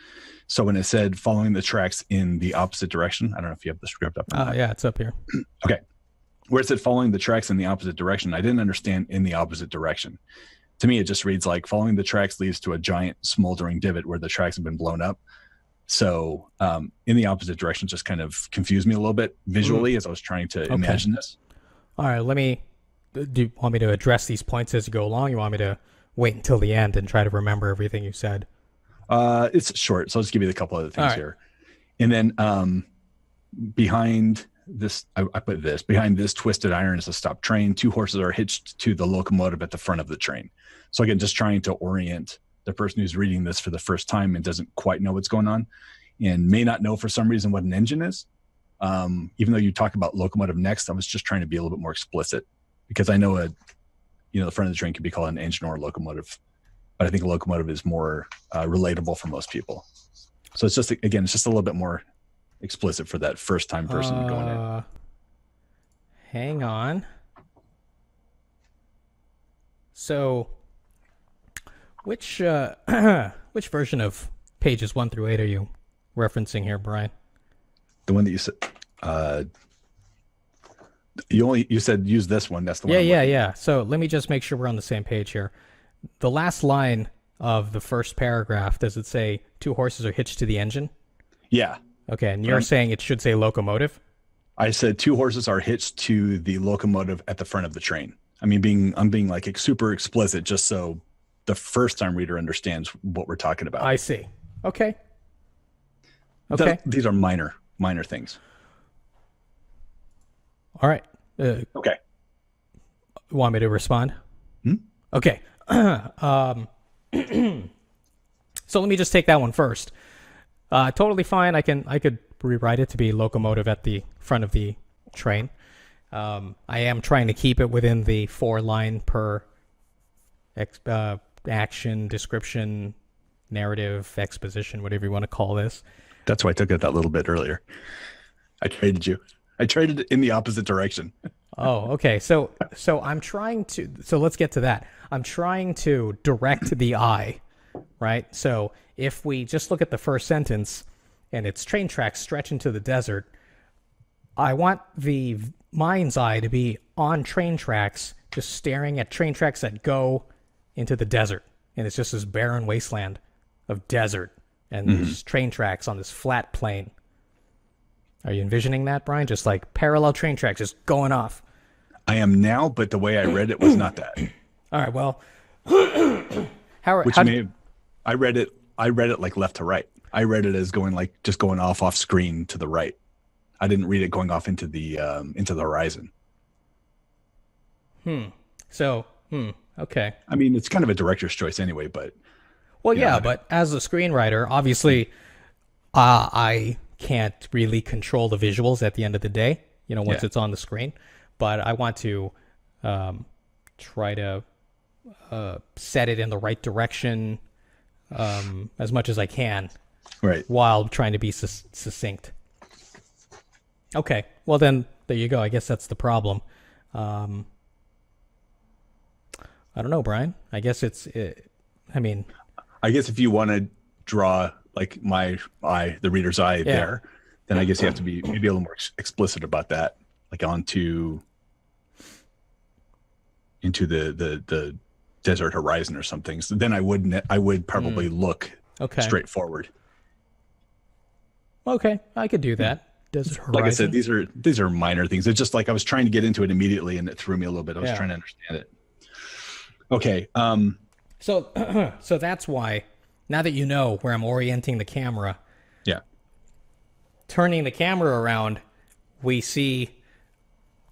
So when it said following the tracks in the opposite direction, I don't know if you have the script up. Yeah, it's up here. Okay. Where it said following the tracks in the opposite direction, I didn't understand in the opposite direction. To me, it just reads like following the tracks leads to a giant smoldering divot where the tracks have been blown up. So in the opposite direction just kind of confused me a little bit visually as I was trying to imagine this. All right, do you want me to address these points as you go along? You want me to wait until the end and try to remember everything you said? It's short, so I'll just give you a couple other things here. And then behind this, I put this, behind this twisted iron is a stopped train. 2 horses are hitched to the locomotive at the front of the train. So again, just trying to orient the person who's reading this for the first time and doesn't quite know what's going on and may not know for some reason what an engine is. Even though you talk about locomotive next, I was just trying to be a little bit more explicit because I know the front of the train could be called an engine or a locomotive, but I think a locomotive is more relatable for most people. So it's just, again, it's just a little bit more explicit for that first time person going in. Hang on. So which version of pages 1 through 8 are you referencing here, Brian? The one that you said you said use this one. That's the one. Yeah. So let me just make sure we're on the same page here. The last line of the first paragraph, does it say 2 horses are hitched to the engine? Yeah. Okay, and you're saying it should say locomotive? I said 2 horses are hitched to the locomotive at the front of the train. I'm being like super explicit just so the first time reader understands what we're talking about. I see. Okay. These are minor things. All right. Okay. Want me to respond? Okay. So let me just take that one first. Totally fine. I could rewrite it to be locomotive at the front of the train. I am trying to keep it within the 4 line per action description narrative, exposition, whatever you want to call this. That's why I took it that little bit earlier. I traded you. I traded in the opposite direction. Oh, okay. So I'm trying to. So let's get to that. I'm trying to direct the eye, right? So if we just look at the first sentence, and it's train tracks stretch into the desert, I want the mind's eye to be on train tracks, just staring at train tracks that go into the desert, and it's just this barren wasteland of desert and these train tracks on this flat plain. Are you envisioning that, Brian? Just like parallel train tracks just going off. I am now, but the way I read it was not that. All right, well, I read it like left to right. I read it as going like just going off screen to the right. I didn't read it going off into the horizon. Okay. I mean, it's kind of a director's choice anyway, but well, yeah, but as a screenwriter, obviously, I can't really control the visuals at the end of the day, once it's on the screen, but I want to try to set it in the right direction as much as I can, right, while trying to be succinct. Okay, well then, there you go. I guess that's the problem. I don't know, Brian. I guess I guess if you want to draw like my eye, the reader's eye there, then I guess you have to be maybe a little more explicit about that, like into the desert horizon or something. So then I would probably look straightforward. Okay, I could do that. Desert horizon. Like I said, these are minor things. It's just like I was trying to get into it immediately, and it threw me a little bit. I was trying to understand it. Okay. So that's why, now that you know where I'm orienting the camera, turning the camera around, we see,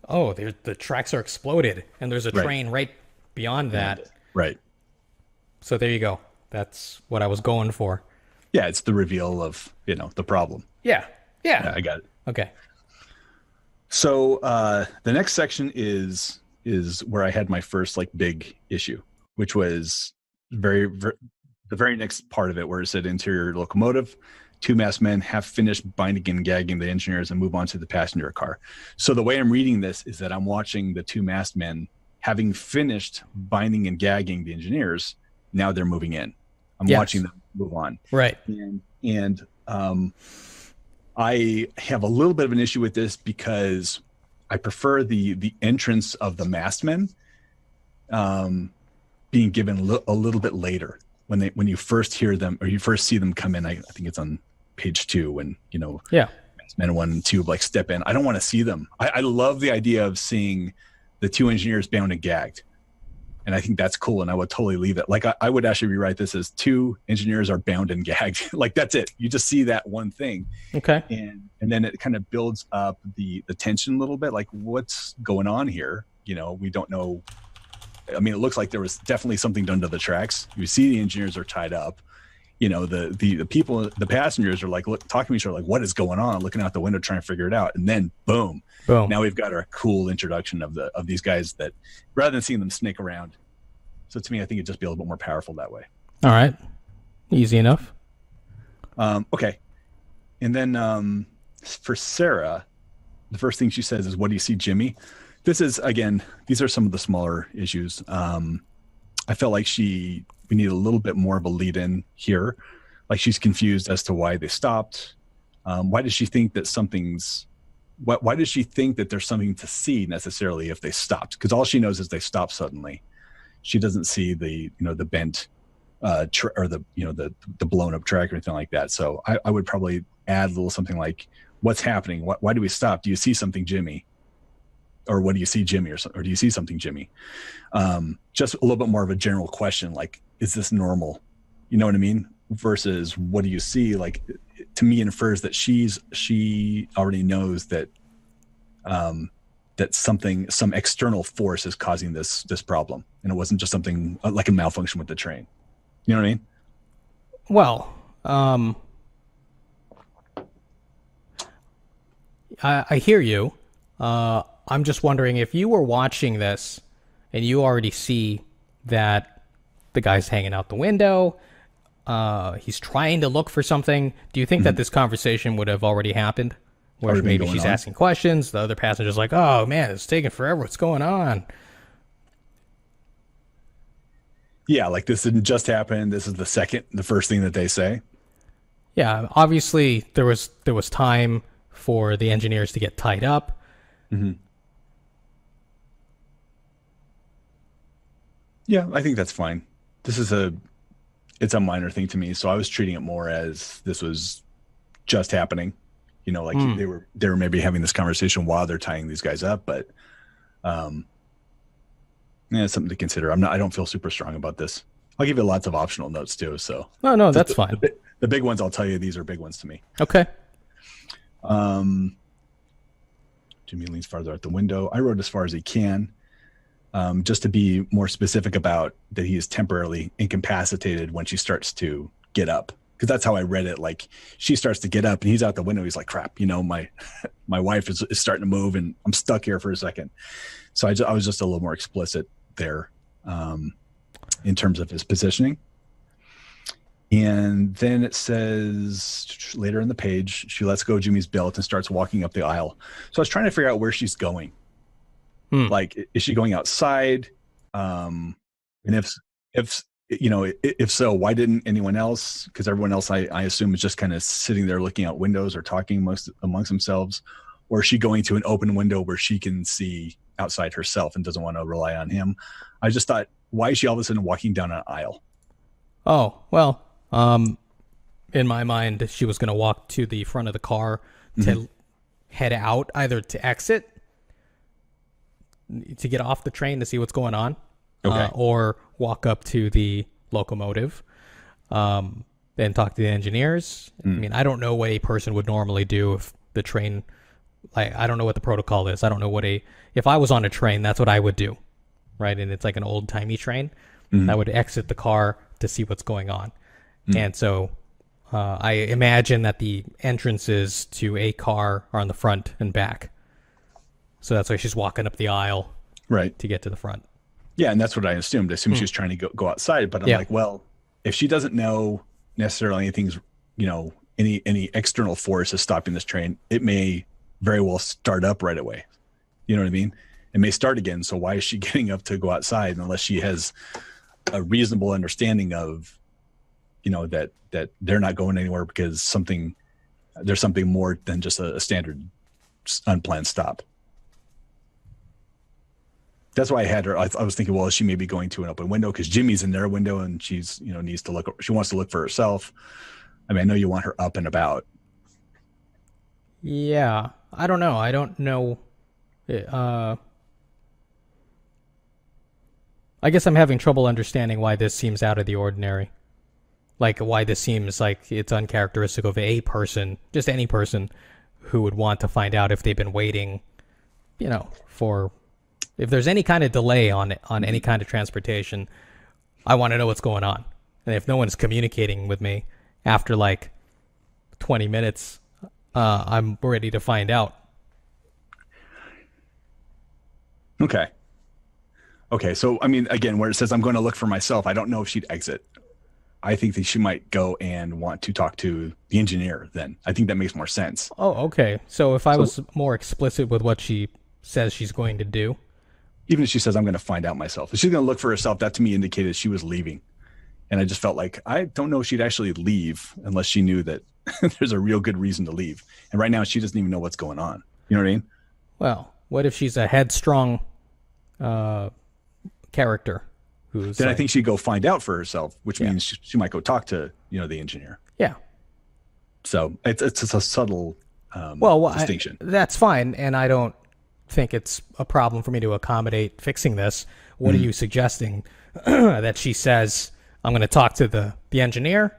the tracks are exploded, and there's a train right beyond that. Right. So there you go. That's what I was going for. Yeah, it's the reveal of, the problem. Yeah, I got it. Okay. So the next section is where I had my first like big issue, which was the very next part of it, where it said interior locomotive, 2 masked men have finished binding and gagging the engineers and move on to the passenger car. So the way I'm reading this is that I'm watching the 2 masked men having finished binding and gagging the engineers. Now they're moving in. I'm watching them move on. Right. And I have a little bit of an issue with this because I prefer the entrance of the masked men being given a little bit later, when you first hear them or you first see them come in. I think it's on page 2 when masked men 1 and 2 like step in. I don't want to see them. I love the idea of seeing the 2 engineers bound and gagged, and I think that's cool, and I would totally leave it. Like I would actually rewrite this as 2 engineers are bound and gagged. Like that's it. You just see that one thing. Okay. And then it kind of builds up the tension a little bit. Like what's going on here? We don't know. I mean, it looks like there was definitely something done to the tracks. You see the engineers are tied up. The people, the passengers are like talking to each other, like, what is going on? Looking out the window, trying to figure it out. And then boom. Now we've got our cool introduction of these guys that, rather than seeing them snake around. So to me, I think it'd just be a little bit more powerful that way. All right. Easy enough. Okay. And then for Sarah, the first thing she says is, what do you see, Jimmy? This is, again, these are some of the smaller issues. I felt like we need a little bit more of a lead in here. Like she's confused as to why they stopped. Why does she think that why does she think that there's something to see necessarily if they stopped? Because all she knows is they stopped suddenly. She doesn't see the bent or the blown up track or anything like that. So I would probably add a little something like, what's happening? Why do we stop? Do you see something, Jimmy? Or what do you see, Jimmy? Or do you see something, Jimmy? Just a little bit more of a general question, like, is this normal? You know what I mean? Versus what do you see? Like, to me, infers that she already knows that that some external force is causing this problem, and it wasn't just something like a malfunction with the train. You know what I mean? Well, I hear you. I'm just wondering if you were watching this and you already see that the guy's hanging out the window, he's trying to look for something. Do you think that this conversation would have already happened? Where Already been maybe going she's on? asking questions, the other passenger's like, oh man, it's taking forever. What's going on? Yeah, like this didn't just happen. This is the first thing that they say. Yeah, obviously there was time for the engineers to get tied up. Yeah, I think that's fine. This is it's a minor thing to me. So I was treating it more as this was just happening. You know, like they were maybe having this conversation while they're tying these guys up, but yeah, it's something to consider. I don't feel super strong about this. I'll give you lots of optional notes too. So No, that's fine. The big ones, I'll tell you, these are big ones to me. Okay. Jimmy leans farther out the window. I wrote as far as he can, just to be more specific about that he is temporarily incapacitated when she starts to get up. Because that's how I read it. Like she starts to get up and he's out the window. He's like, crap, you know, my wife is starting to move and I'm stuck here for a second. So I was just a little more explicit there in terms of his positioning. And then it says later in the page, she lets go of Jimmy's belt and starts walking up the aisle. So I was trying to figure out where she's going. Like, is she going outside? And if you know, if so, why didn't anyone else? Because everyone else, I assume, is just kind of sitting there looking out windows or talking amongst themselves. Or is she going to an open window where she can see outside herself and doesn't want to rely on him? I just thought, why is she all of a sudden walking down an aisle? Oh, well, in my mind, she was going to walk to the front of the car to head out, either to exit, to get off the train to see what's going on, or walk up to the locomotive, then talk to the engineers. I mean, I don't know what a person would normally do if the train, I don't know what the protocol is. I don't know if I was on a train, that's what I would do, right? And it's like an old-timey train. I would exit the car to see what's going on. And so I imagine that the entrances to a car are on the front and back. So that's why she's walking up the aisle to get to the front. Yeah, and that's what I assumed. I assumed she was trying to go outside. But I'm like, well, if she doesn't know necessarily anything's, you know, any external force is stopping this train, it may very well start up right away. You know what I mean? It may start again. So why is she getting up to go outside unless she has a reasonable understanding of, you know, that they're not going anywhere because there's something more than just a standard unplanned stop. That's why I had her. I was thinking, well, is she maybe going to an open window because Jimmy's in their window and she's, you know, needs to look. She wants to look for herself. I mean, I know you want her up and about. Yeah, I don't know. I don't know. I guess I'm having trouble understanding why this seems out of the ordinary. Like why this seems like it's uncharacteristic of a person, just any person, who would want to find out if they've been waiting, you know, for. If there's any kind of delay on any kind of transportation, I want to know what's going on. And if no one's communicating with me after like 20 minutes, I'm ready to find out. Okay. So, I mean, again, where it says I'm going to look for myself, I don't know if she'd exit. I think that she might go and want to talk to the engineer then. I think that makes more sense. Oh, okay. So if I was more explicit with what she says she's going to do. Even if she says, I'm going to find out myself. If she's going to look for herself, that to me indicated she was leaving. And I just felt like, I don't know if she'd actually leave unless she knew that there's a real good reason to leave. And right now she doesn't even know what's going on. You know what I mean? Well, what if she's a headstrong character? Then I think she'd go find out for herself, which means she might go talk to, you know, the engineer. Yeah. So it's a subtle distinction. That's fine. And I don't think it's a problem for me to accommodate fixing this. What are you suggesting? That she says, I'm going to talk to the engineer,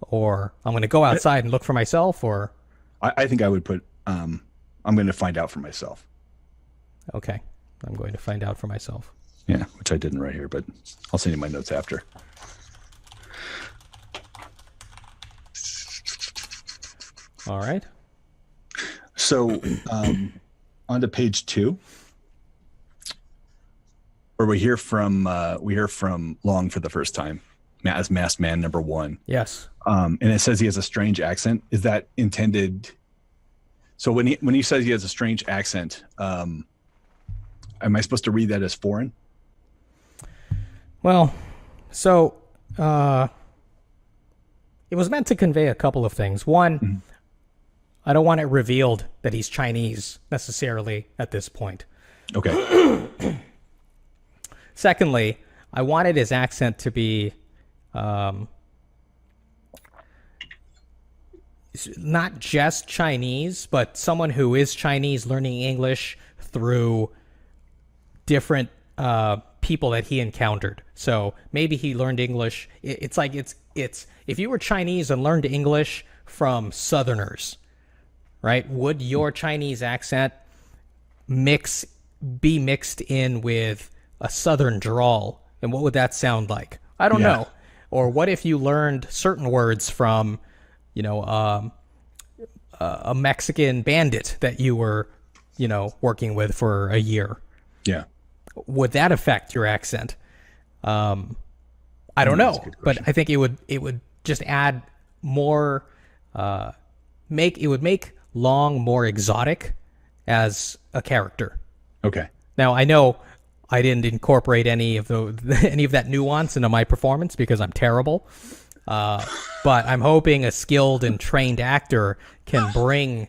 or I'm going to go outside and look for myself, or? I think I would put, I'm going to find out for myself. Okay. I'm going to find out for myself. Yeah, which I didn't write here, but I'll send you my notes after. All right. So, on to page 2, where we hear from Long for the first time. as masked man number 1. Yes. And it says he has a strange accent. Is that intended? So when he says he has a strange accent, am I supposed to read that as foreign? Well, so it was meant to convey a couple of things. One, I don't want it revealed that he's Chinese necessarily at this point. Okay. Secondly, I wanted his accent to be not just Chinese, but someone who is Chinese learning English through different people that he encountered. So maybe he learned English. It's like it's if you were Chinese and learned English from Southerners, right? Would your Chinese accent be mixed in with a Southern drawl? And what would that sound like? I don't know. Or what if you learned certain words from, a Mexican bandit that you were, working with for a year? Yeah. Would that affect your accent? I don't know, but I think it would just add more, make Long more exotic as a character. Okay. Now I know I didn't incorporate any of that nuance into my performance because I'm terrible. But I'm hoping a skilled and trained actor can bring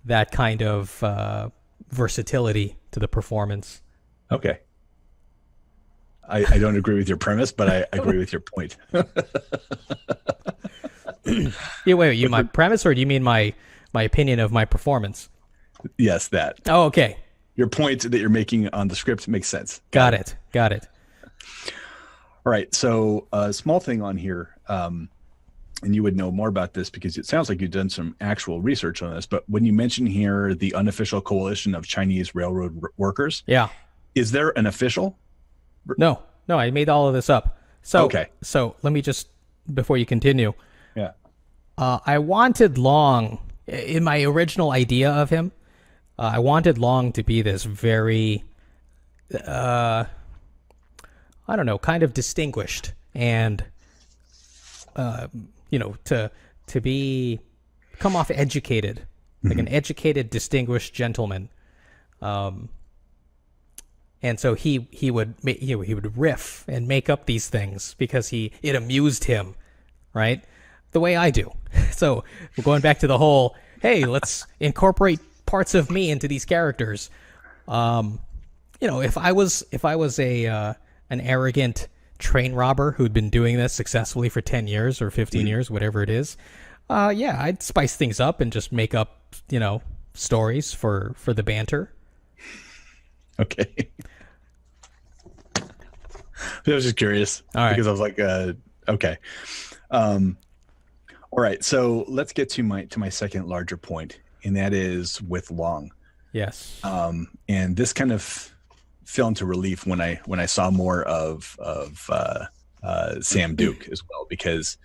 that kind of versatility to the performance. Okay. I don't agree with your premise, but I agree with your point. Yeah, wait, you my premise, or do you mean my opinion of my performance? Yes, that. Oh, okay. Your point that you're making on the script makes sense. Got it. All right. So a small thing on here, and you would know more about this because it sounds like you've done some actual research on this, but when you mention here the unofficial coalition of Chinese railroad workers, yeah, is there an official? No, I made all of this up. So, okay. So let me just, before you continue. Yeah. I wanted Long, in my original idea of him, I wanted Long to be this very, I don't know, kind of distinguished and, to come off educated, like an educated, distinguished gentleman. And so he would riff and make up these things because it amused him, right? The way I do. So we're going back to the whole, hey, let's incorporate parts of me into these characters. If I was an arrogant train robber who'd been doing this successfully for 10 years or 15 years, whatever it is, I'd spice things up and just make up, stories for the banter. Okay. I was just curious. All right. Because I was like, okay. All right. So let's get to my second larger point, and that is with Long. Yes. And this kind of fell into relief when I saw more of Sam Duke as well, because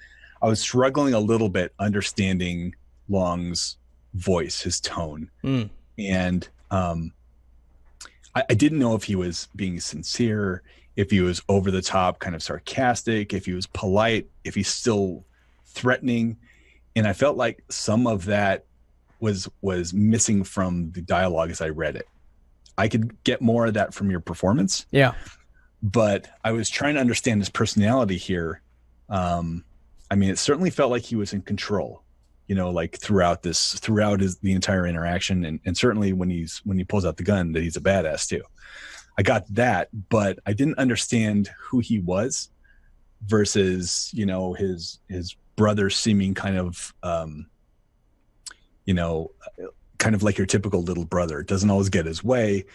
I was struggling a little bit understanding Long's voice, his tone. And I didn't know if he was being sincere, if he was over the top, kind of sarcastic, if he was polite, if he's still threatening. And I felt like some of that was missing from the dialogue as I read it. I could get more of that from your performance. Yeah. But I was trying to understand his personality here. It certainly felt like he was in control, like throughout the entire interaction. And certainly when he pulls out the gun, that he's a badass too. I got that, but I didn't understand who he was versus, his brother seeming kind of like your typical little brother. Doesn't always get his way,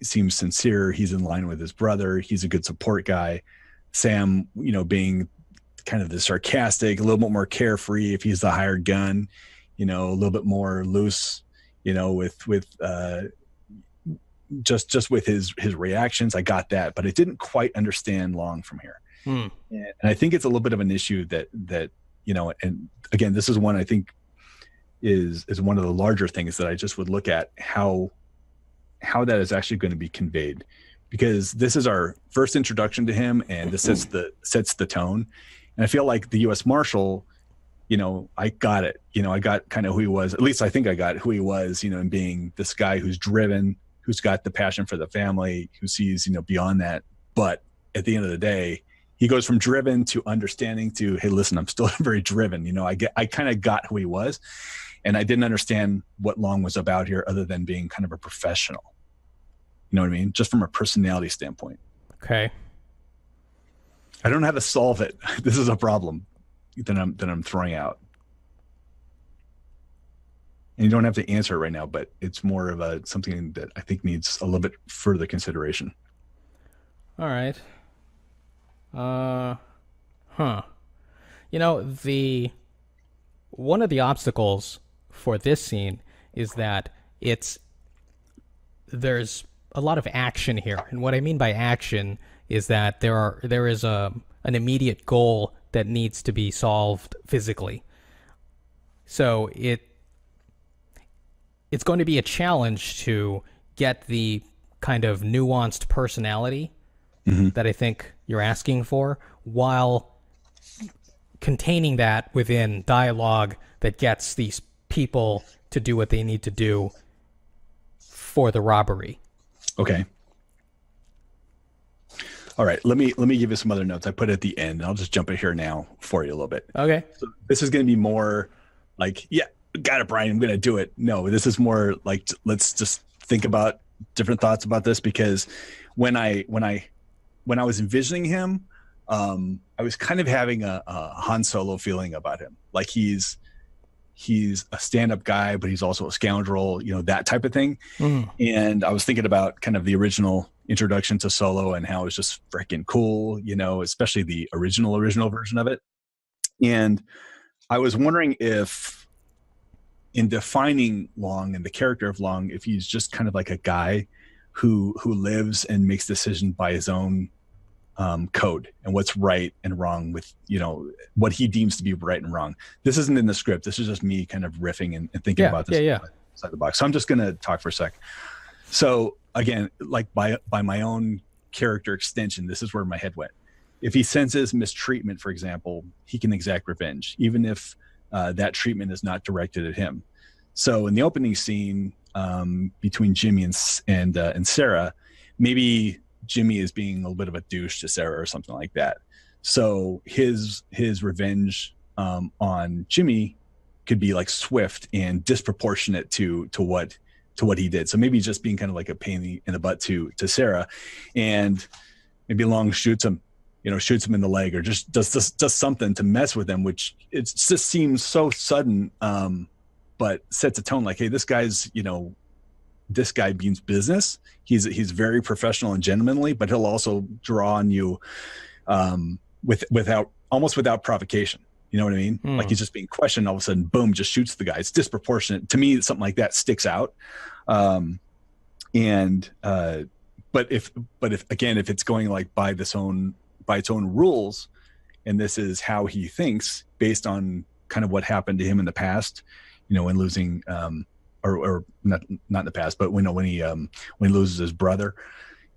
seems sincere. He's in line with his brother. He's a good support guy. Sam, being kind of the sarcastic, a little bit more carefree if he's the hired gun, a little bit more loose, with just with his reactions. I got that, but I didn't quite understand Long from here. And I think it's a little bit of an issue that and again, this is one I think is one of the larger things that I just would look at how that is actually going to be conveyed, because this is our first introduction to him, and this sets the tone. And I feel like the U.S. Marshal, I got it. I got kind of who he was. At least I think I got who he was, in being this guy who's driven, who's got the passion for the family, who sees, beyond that. But at the end of the day, he goes from driven to understanding to, hey, listen, I'm still very driven. I kind of got who he was, and I didn't understand what Long was about here other than being kind of a professional. You know what I mean? Just from a personality standpoint. Okay. I don't know how to solve it. This is a problem that I'm throwing out. And you don't have to answer it right now, but it's more of something that I think needs a little bit further consideration. All right. One of the obstacles for this scene is that there's a lot of action here. And what I mean by action is that there is an immediate goal that needs to be solved physically. So it's going to be a challenge to get the kind of nuanced personality that I think you're asking for, while containing that within dialogue that gets these people to do what they need to do for the robbery. Okay. All right. Let me give you some other notes I put at the end. I'll just jump in here now for you a little bit. Okay. So this is going to be more like, yeah, got it, Brian, I'm going to do it. No, this is more like, let's just think about different thoughts about this, because when I was envisioning him, I was kind of having a Han Solo feeling about him. Like he's a stand-up guy, but he's also a scoundrel, that type of thing. And I was thinking about kind of the original introduction to Solo and how it was just freaking cool, especially the original version of it. And I was wondering if, in defining Long and the character of Long, if he's just kind of like a guy who lives and makes decisions by his own code and what's right and wrong with, what he deems to be right and wrong. This isn't in the script. This is just me kind of riffing and thinking about this outside the box. So I'm just going to talk for a sec. So again, like by my own character extension, this is where my head went. If he senses mistreatment, for example, he can exact revenge, even if that treatment is not directed at him. So in the opening scene between Jimmy and Sarah, maybe Jimmy is being a little bit of a douche to Sarah or something like that. So his revenge on Jimmy could be like swift and disproportionate to what he did. So maybe just being kind of like a pain in the butt to Sarah, and maybe Long shoots him in the leg, or just does something to mess with him, which it just seems so sudden, but sets a tone like, hey, this guy means business. He's very professional and gentlemanly, but he'll also draw on you without provocation. You know what I mean? Like he's just being questioned, all of a sudden, boom, just shoots the guy. It's disproportionate. To me, something like that sticks out. But if it's going like by its own rules, and this is how he thinks based on kind of what happened to him in the past, when losing, or not in the past, but when he loses his brother,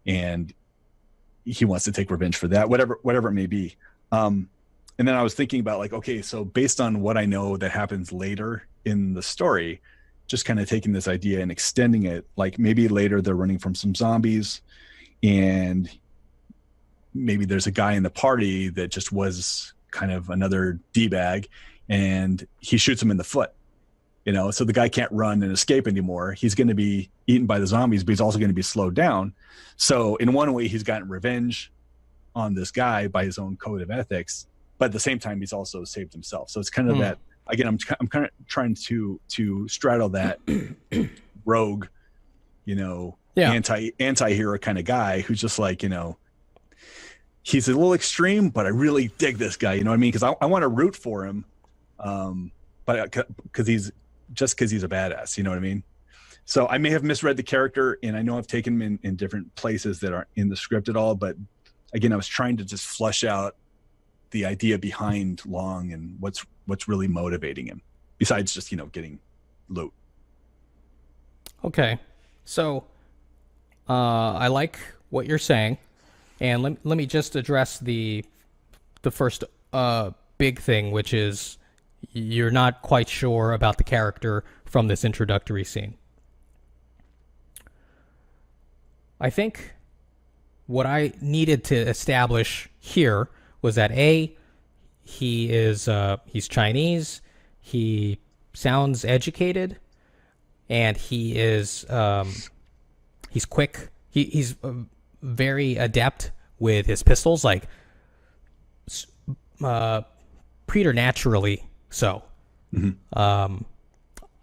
and he wants to take revenge for that, whatever it may be. And then I was thinking about like, okay, so based on what I know that happens later in the story, just kind of taking this idea and extending it, like maybe later they're running from some zombies, and maybe there's a guy in the party that just was kind of another D-bag, and he shoots him in the foot. So the guy can't run and escape anymore. He's going to be eaten by the zombies, but he's also going to be slowed down. So in one way, he's gotten revenge on this guy by his own code of ethics, but at the same time, he's also saved himself. So it's kind of that, again, I'm kind of trying to straddle that rogue, anti-hero kind of guy who's just like, he's a little extreme, but I really dig this guy. You know what I mean? Because I want to root for him, but because he's a badass. You know what I mean? So I may have misread the character, and I know I've taken him in different places that aren't in the script at all. But again, I was trying to just flesh out the idea behind Long and what's really motivating him, besides just getting loot. Okay, so I like what you're saying, and let me just address the first big thing, which is you're not quite sure about the character from this introductory scene. I think what I needed to establish here was that he's Chinese, he sounds educated, and he's quick. He's very adept with his pistols, like preternaturally so. Mm-hmm.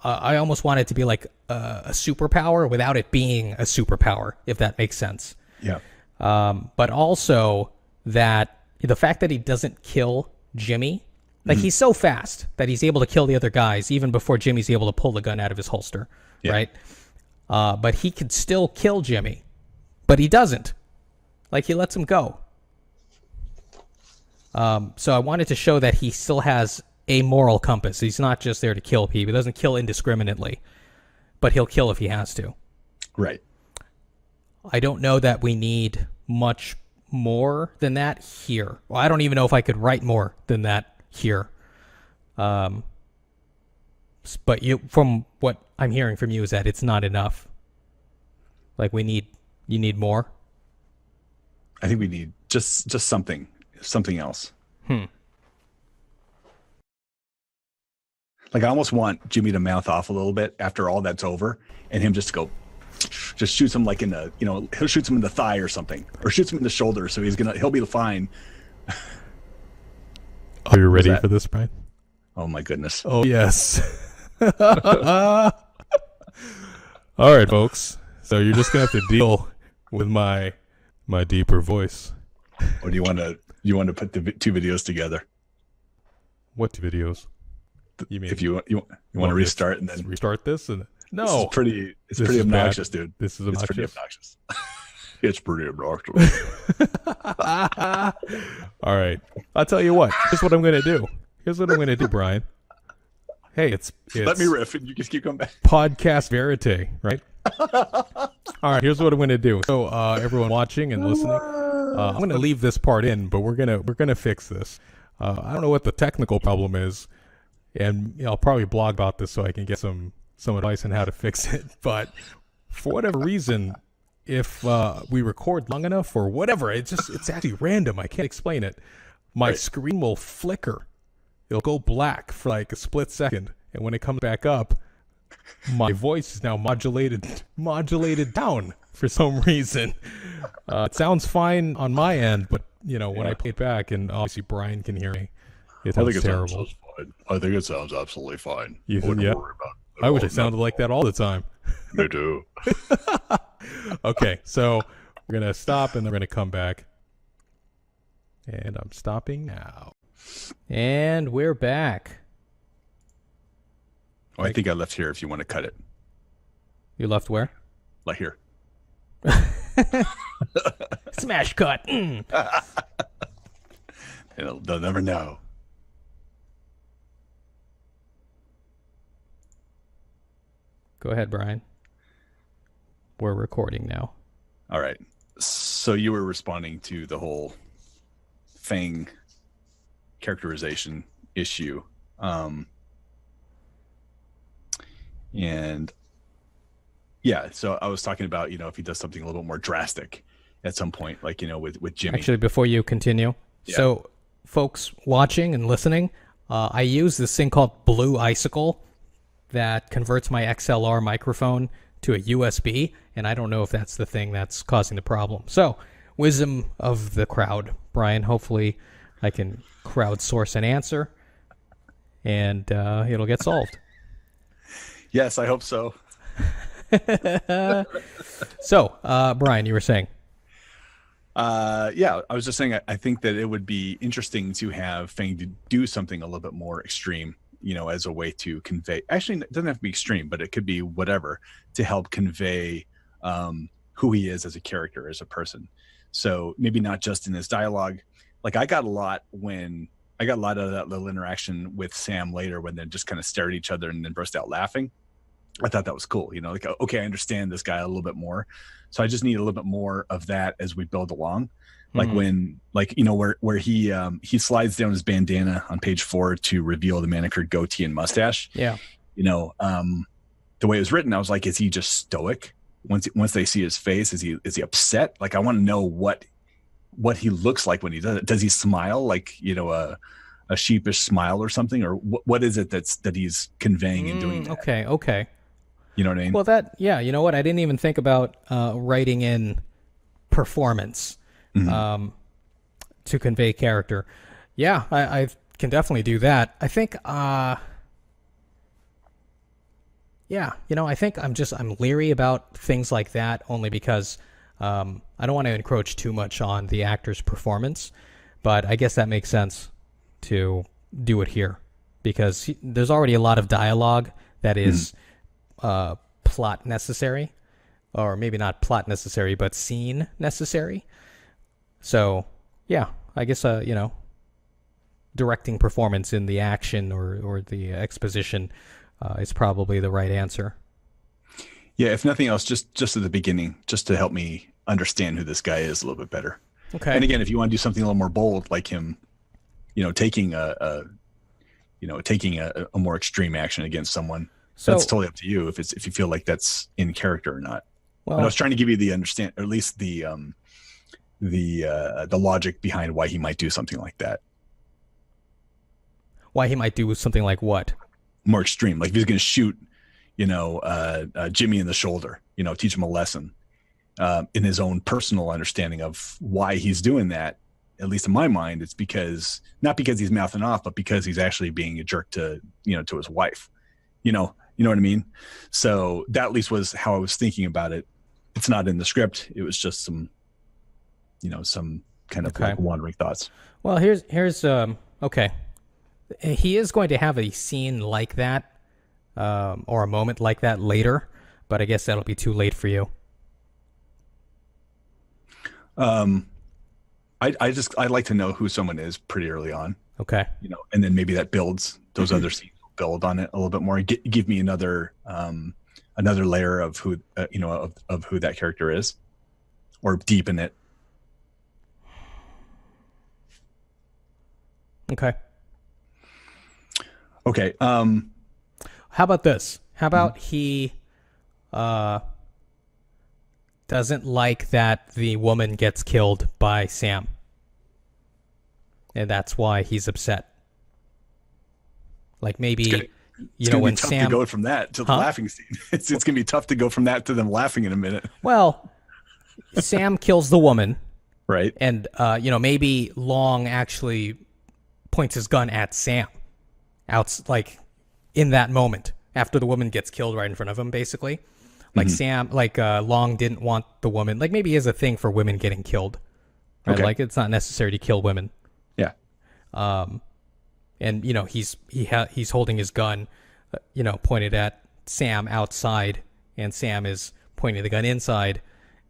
I almost want it to be like a superpower without it being a superpower, if that makes sense. Yeah. But also that the fact that he doesn't kill Jimmy, like he's so fast that he's able to kill the other guys even before Jimmy's able to pull the gun out of his holster, right? But he could still kill Jimmy, but he doesn't. Like, he lets him go. So I wanted to show that he still has a moral compass. He's not just there to kill people. He doesn't kill indiscriminately, but he'll kill if he has to. Right. I don't know that we need much more than that here. Well, I don't even know if I could write more than that here. But from what I'm hearing from you is that it's not enough. Like, you need more. I think we need just something else. Like, I almost want Jimmy to mouth off a little bit after all that's over, and him just shoots him like he'll shoot him in the thigh or something, or shoots him in the shoulder, so he'll be fine. Are you ready for this, Brian? Oh my goodness. Oh yes. All right, folks. So you're just gonna have to deal with my deeper voice. Or do you want to put the two videos together? What two videos? You mean if you want to restart and then restart this? And no, it's pretty obnoxious, dude. This is obnoxious. It's pretty obnoxious. All right, I'll tell you what. Here's what I'm gonna do. Brian. Hey, it's let me riff, and you just keep going back. Podcast verite, right? All right, here's what I'm gonna do. So, everyone watching and listening, I'm gonna leave this part in, but we're gonna fix this. I don't know what the technical problem is, and I'll probably blog about this so I can get some advice on how to fix it. But for whatever reason, if we record long enough or whatever, it's actually random. I can't explain it. My screen will flicker. It'll go black for like a split second, and when it comes back up, my voice is now modulated down for some reason. It sounds fine on my end, but when I play it back, and obviously Brian can hear me, it sounds terrible. I think it sounds absolutely fine. You think, yeah? I wish I sounded like that all the time. Me too. Okay, so we're gonna stop and then we're gonna come back. And I'm stopping now. And we're back. Oh, I think I left here if you want to cut it. You left where? Like here. Smash cut. They'll never know. Go ahead, Brian. We're recording now. All right. So you were responding to the whole Fang characterization issue. And yeah, so I was talking about, if he does something a little bit more drastic at some point, like, with Jimmy. Actually, before you continue, so folks watching and listening, I use this thing called Blue Icicle that converts my XLR microphone to a USB, and I don't know if that's the thing that's causing the problem. So, wisdom of the crowd, Brian. Hopefully, I can crowdsource an answer, and it'll get solved. Yes, I hope so. So, Brian, you were saying? Yeah, I was just saying I think that it would be interesting to have Fang to do something a little bit more extreme, as a way to convey. Actually, it doesn't have to be extreme, but it could be whatever to help convey who he is as a character, as a person. So maybe not just in his dialogue. Like, I got a lot out of that little interaction with Sam later, when they just kind of stare at each other and then burst out laughing. I thought that was cool. Like, okay, I understand this guy a little bit more. So I just need a little bit more of that as we build along. Like when, like, where he slides down his bandana on page 4 to reveal the manicured goatee and mustache. Yeah. The way it was written, I was like, is he just stoic? Once they see his face, is he upset? Like, I want to know what he looks like when he does it. Does he smile like, a sheepish smile or something, or what is it that he's conveying and doing that? Okay. You know what I mean? Well, you know what? I didn't even think about writing in performance to convey character. Yeah, I can definitely do that. I think, I think I'm leery about things like that only because I don't want to encroach too much on the actor's performance, but I guess that makes sense to do it here because there's already a lot of dialogue that is plot necessary, or maybe not plot necessary, but scene necessary. So, yeah, I guess, directing performance in the action or the exposition is probably the right answer. Yeah, if nothing else, just at the beginning, just to help me understand who this guy is a little bit better. Okay. And again, if you want to do something a little more bold, like him, taking a more extreme action against someone, so that's totally up to you if you feel like that's in character or not. Well, but I was trying to give you the understand, or at least the logic behind why he might do something like that. Why he might do something like what? More extreme, like if he's going to shoot, Jimmy in the shoulder, teach him a lesson, in his own personal understanding of why he's doing that. At least in my mind, it's not because he's mouthing off, but because he's actually being a jerk to his wife. You know what I mean? So that at least was how I was thinking about it. It's not in the script. It was just some kind of like wandering thoughts. Well, here's okay. He is going to have a scene like that, or a moment like that later, but I guess that'll be too late for you. I like to know who someone is pretty early on. Okay. And then maybe that builds those other scenes will build on it a little bit more. Give me another layer of who of who that character is, or deepen it. Okay. Okay. How about this? How about he doesn't like that the woman gets killed by Sam, and that's why he's upset. Like maybe it's gonna be tough to go from that to the laughing scene. It's gonna be tough to go from that to them laughing in a minute. Well, Sam kills the woman, right? And maybe Long actually points his gun at Sam, like in that moment after the woman gets killed right in front of him, basically. Like Sam, Long didn't want the woman. Like maybe he has a thing for women getting killed, right? Okay. Like it's not necessary to kill women. Yeah. And he's holding his gun, pointed at Sam outside, and Sam is pointing the gun inside,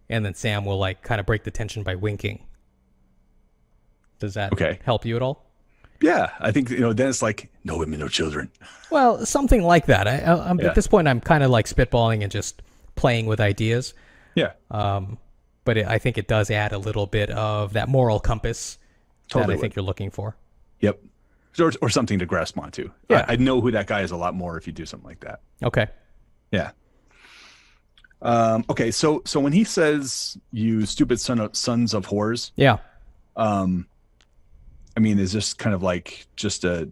and then Sam will like kind of break the tension by winking. Does that help you at all? Yeah, I think then it's like no women, no children. Well, something like that. At this point, I'm kind of like spitballing and just playing with ideas. Yeah. But I think it does add a little bit of that moral compass that I think you're looking for. Yep. Or something to grasp onto. Yeah. I'd know who that guy is a lot more if you do something like that. Okay. Yeah. Okay. So when he says "you stupid sons of whores," yeah. I mean, is this kind of like just I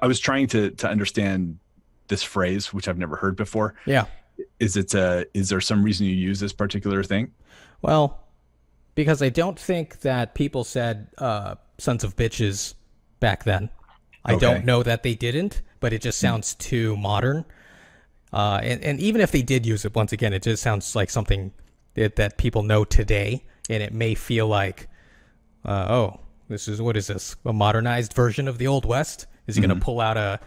was trying to understand this phrase, which I've never heard before. Yeah. Is there some reason you use this particular thing? Well, because I don't think that people said sons of bitches back then. I don't know that they didn't, but it just sounds too modern. And even if they did use it, once again, it just sounds like something that people know today, and it may feel like, what is this? A modernized version of the Old West? Is he going to pull out a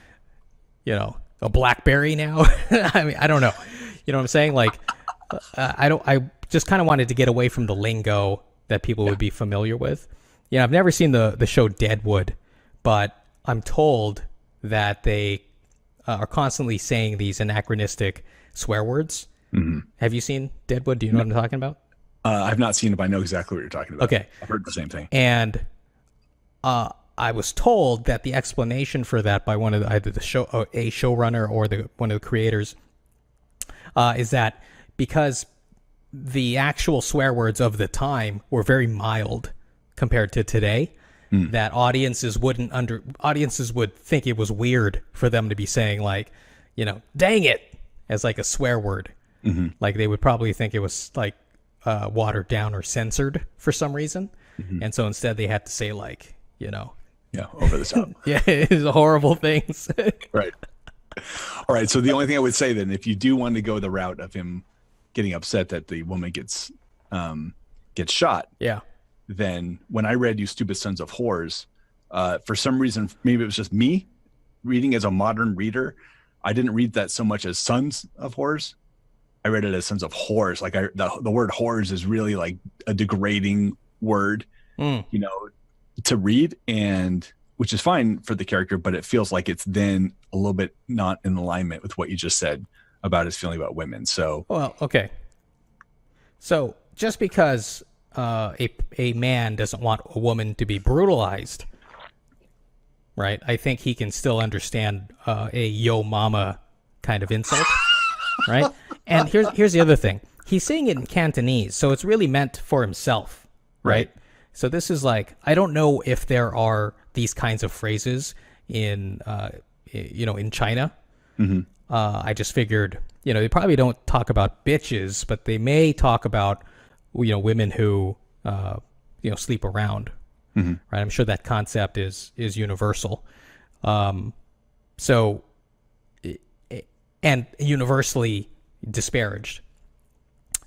BlackBerry now? I mean, I don't know. You know what I'm saying? Like, I just kind of wanted to get away from the lingo that people would be familiar with. I've never seen the show Deadwood, but I'm told that they are constantly saying these anachronistic swear words. Have you seen Deadwood? Do you know what I'm talking about? I've not seen it, but I know exactly what you're talking about. Okay. I've heard the same thing. And I was told that the explanation for that by one of either a showrunner or one of the creators is that because the actual swear words of the time were very mild compared to today, that audiences would think it was weird for them to be saying like, dang it, as like a swear word. Like they would probably think it was like watered down or censored for some reason. And so instead they had to say like, over the top. yeah, it's horrible things. Right. All right. So the only thing I would say then, if you do want to go the route of him getting upset that the woman gets shot, Yeah. then when I read You Stupid Sons of Whores, for some reason, maybe it was just me reading as a modern reader, I didn't read that so much as Sons of Whores. I read it as Sons of Whores. Like the word whores is really like a degrading word, to read, and which is fine for the character, but it feels like it's then a little bit not in alignment with what you just said about his feeling about women. So, well, okay. So just because a man doesn't want a woman to be brutalized, right? I think he can still understand a yo mama kind of insult, right? And here's the other thing. He's saying it in Cantonese, so it's really meant for himself, right? So this is like, I don't know if there are these kinds of phrases in China. I just figured, they probably don't talk about bitches, but they may talk about, women who, sleep around, right? I'm sure that concept is universal. So, and universally disparaged.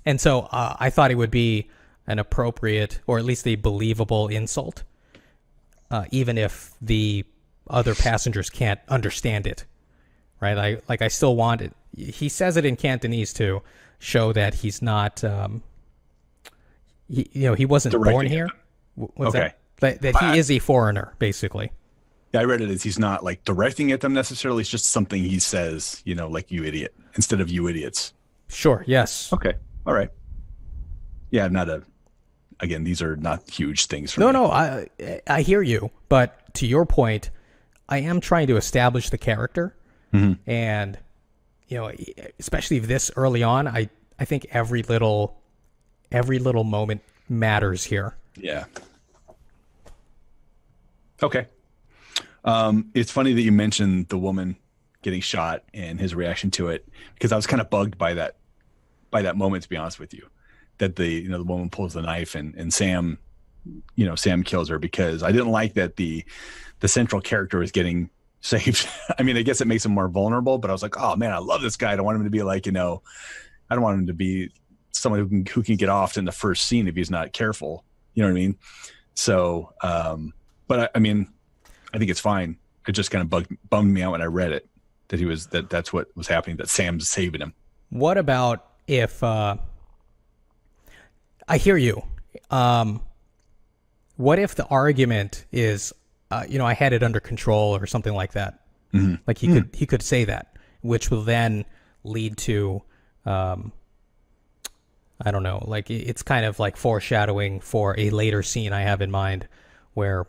And so I thought it would be an appropriate, or at least a believable insult, even if the other passengers can't understand it, right? I still want it. He says it in Cantonese to show that he's not, he wasn't born here. What's okay. That he is a foreigner, basically. Yeah, I read it as he's not like directing at them necessarily. It's just something he says, like you idiot, instead of you idiots. Sure. Yes. Okay. All right. Yeah, I'm not again, these are not huge things for me. No, I hear you. But to your point, I am trying to establish the character. And, especially this early on, I think every little moment matters here. Yeah. Okay. It's funny that you mentioned the woman getting shot and his reaction to it, because I was kind of bugged by that moment, to be honest with you, that the woman pulls the knife and Sam kills her, because I didn't like that the central character is getting saved. I mean, I guess it makes him more vulnerable, but I was like, oh man, I love this guy. I don't want him to be like, I don't want him to be someone who can get off in the first scene if he's not careful. You know what I mean? So, but I mean, I think it's fine. It just kind of bummed me out when I read it, that that's what was happening, that Sam's saving him. What about if, I hear you. What if the argument is, I had it under control or something like that? Like he could say that, which will then lead to, I don't know, like it's kind of like foreshadowing for a later scene I have in mind where,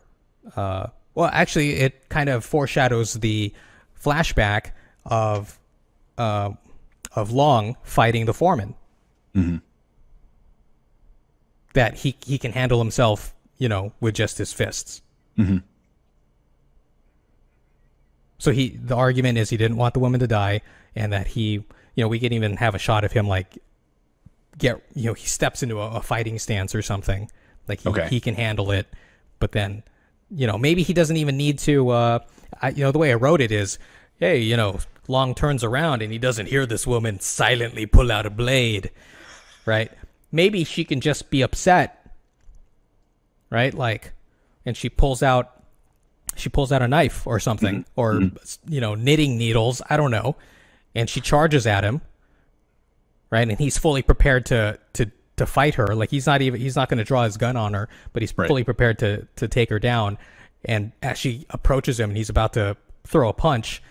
well, actually it kind of foreshadows the flashback of Long fighting the foreman. That he can handle himself, with just his fists. So the argument is he didn't want the woman to die, and that we can even have a shot of him like he steps into a fighting stance or something, like he can handle it, but then maybe he doesn't even need to. The way I wrote it is, hey, Long turns around and he doesn't hear this woman silently pull out a blade, right? Maybe she can just be upset, right? Like, and she pulls out a knife or something, or knitting needles, I don't know, and she charges at him, right? And he's fully prepared to fight her. Like he's not going to draw his gun on her, but he's fully prepared to take her down. And as she approaches him and he's about to throw a punch,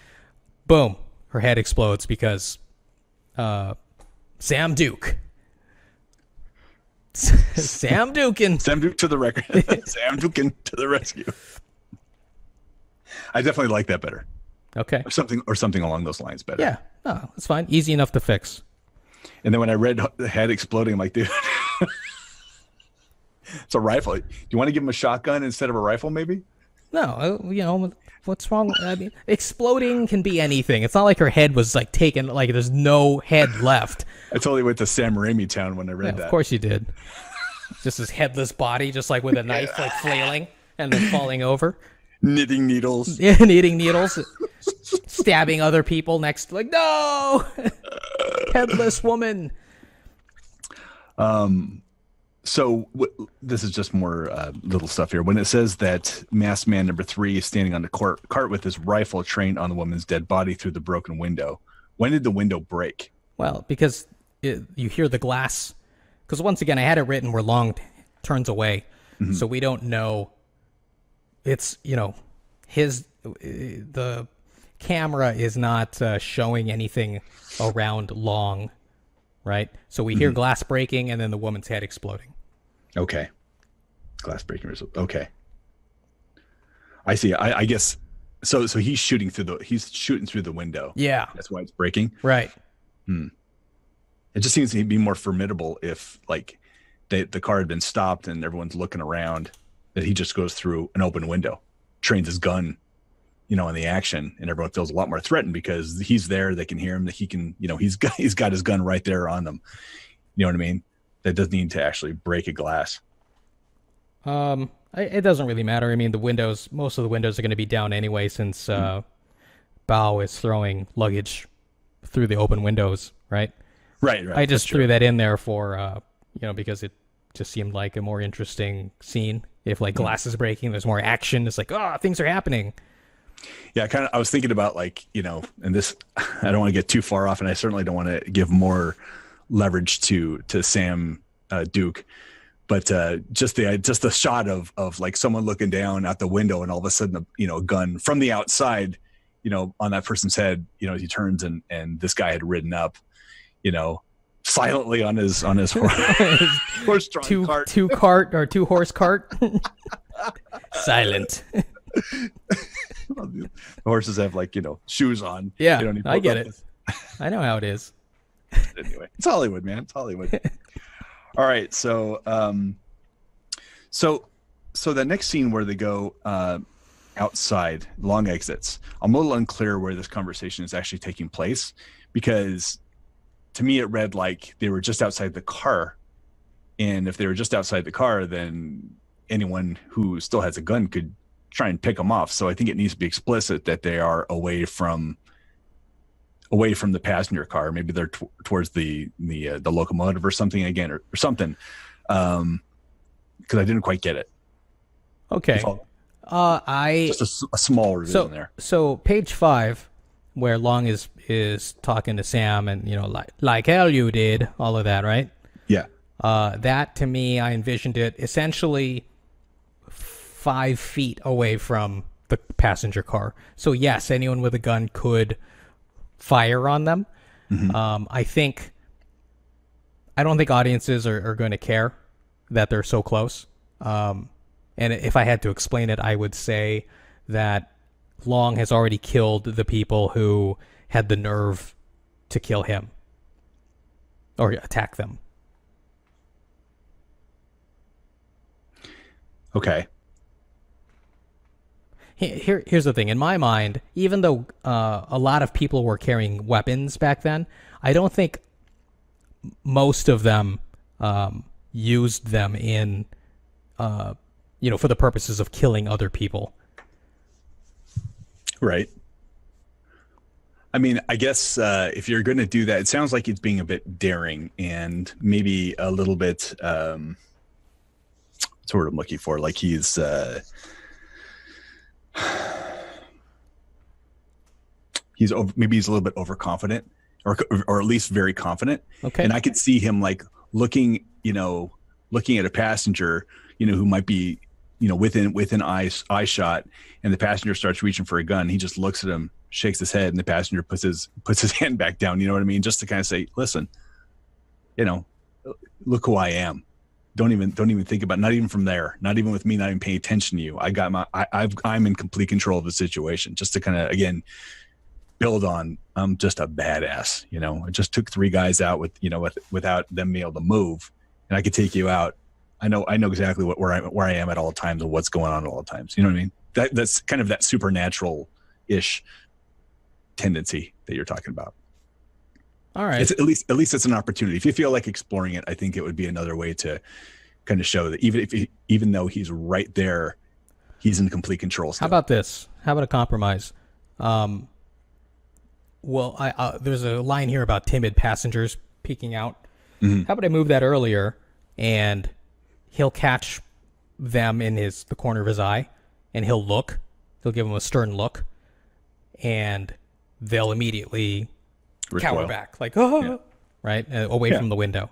boom, her head explodes because Sam Duke. Sam Dukin. Sam Duke to the record. Sam Dukin to the rescue. I definitely like that better. Okay. Or something along those lines better. Yeah. Oh, that's fine. Easy enough to fix. And then when I read the head exploding, I'm like, dude, it's a rifle. Do you want to give him a shotgun instead of a rifle, maybe? No, what's wrong? I mean, exploding can be anything. It's not like her head was like taken, like there's no head left. I totally went to Sam Raimi town when I read that. Of course you did. Just his headless body, just like with a knife, like flailing and then falling over. Knitting needles. Yeah, knitting needles. Stabbing other people next, like, no! Headless woman. So this is just more little stuff here. When it says that masked man number 3 is standing on the cart with his rifle trained on the woman's dead body through the broken window, when did the window break? Well, because you hear the glass. Because once again, I had it written where Long turns away. Mm-hmm. So we don't know. It's, the camera is not showing anything around Long, right? So we hear glass breaking and then the woman's head exploding. Okay. Glass breaking. Okay. I see. I guess. So he's shooting through the window. Yeah. That's why it's breaking. Right. It just seems to be more formidable if like the car had been stopped and everyone's looking around, that he just goes through an open window, trains his gun, in the action, and everyone feels a lot more threatened because he's there. They can hear him. That he can, he's got his gun right there on them. You know what I mean? That doesn't need to actually break a glass. It doesn't really matter. I mean, most of the windows are going to be down anyway, since Bao is throwing luggage through the open windows, right? Right. I just threw that in there for, because it just seemed like a more interesting scene. If like glass is breaking, there's more action. It's like, things are happening. Yeah, I was thinking about like, and this, I don't want to get too far off, and I certainly don't want to give more leverage to Sam Duke, but just the shot of like someone looking down out the window and all of a sudden, a gun from the outside, on that person's head, he turns and this guy had ridden up, silently on his horse-drawn cart. Two horse cart. Silent. The horses have like, shoes on. Yeah, I get it. I know how it is. Anyway, it's Hollywood, man. It's Hollywood. All right. So the next scene where they go outside, Long exits, I'm a little unclear where this conversation is actually taking place, because to me it read like they were just outside the car. And if they were just outside the car, then anyone who still has a gun could try and pick them off. So I think it needs to be explicit that they are away from the passenger car. Maybe they're towards the locomotive or something again, or something. Because I didn't quite get it. Okay. Just a small revision there. So page 5, where Long is talking to Sam and, like hell you did, all of that, right? Yeah. That to me, I envisioned it essentially 5 feet away from the passenger car. So yes, anyone with a gun could fire on them. Mm-hmm. I don't think audiences are going to care that they're so close. And if I had to explain it, I would say that Long has already killed the people who had the nerve to kill him or attack them. Okay. Here's the thing. In my mind, even though a lot of people were carrying weapons back then, I don't think most of them used them in, for the purposes of killing other people. Right. I mean, I guess if you're going to do that, it sounds like it's being a bit daring and maybe a little bit, what's the word I'm looking for? Like he's a little bit overconfident, or at least very confident. Okay. And I could see him like looking at a passenger, who might be within eye shot, and the passenger starts reaching for a gun. He just looks at him, shakes his head, and the passenger puts his hand back down. You know what I mean? Just to kind of say, listen, look who I am. Don't even think about, not even from there, not even with me, not even paying attention to you. I'm in complete control of the situation. Just to kind of, again, build on, I'm just a badass. I just took 3 guys out without them being able to move, and I could take you out. I know exactly where I am at all times and what's going on at all times. You know what I mean? That's kind of that supernatural-ish tendency that you're talking about. All right. It's at least it's an opportunity. If you feel like exploring it, I think it would be another way to kind of show that even though he's right there, he's in complete control still. How about this? How about a compromise? There's a line here about timid passengers peeking out. Mm-hmm. How about I move that earlier, and he'll catch them in the corner of his eye, and he'll give them a stern look, and they'll immediately cower back, like, right? Away from the window.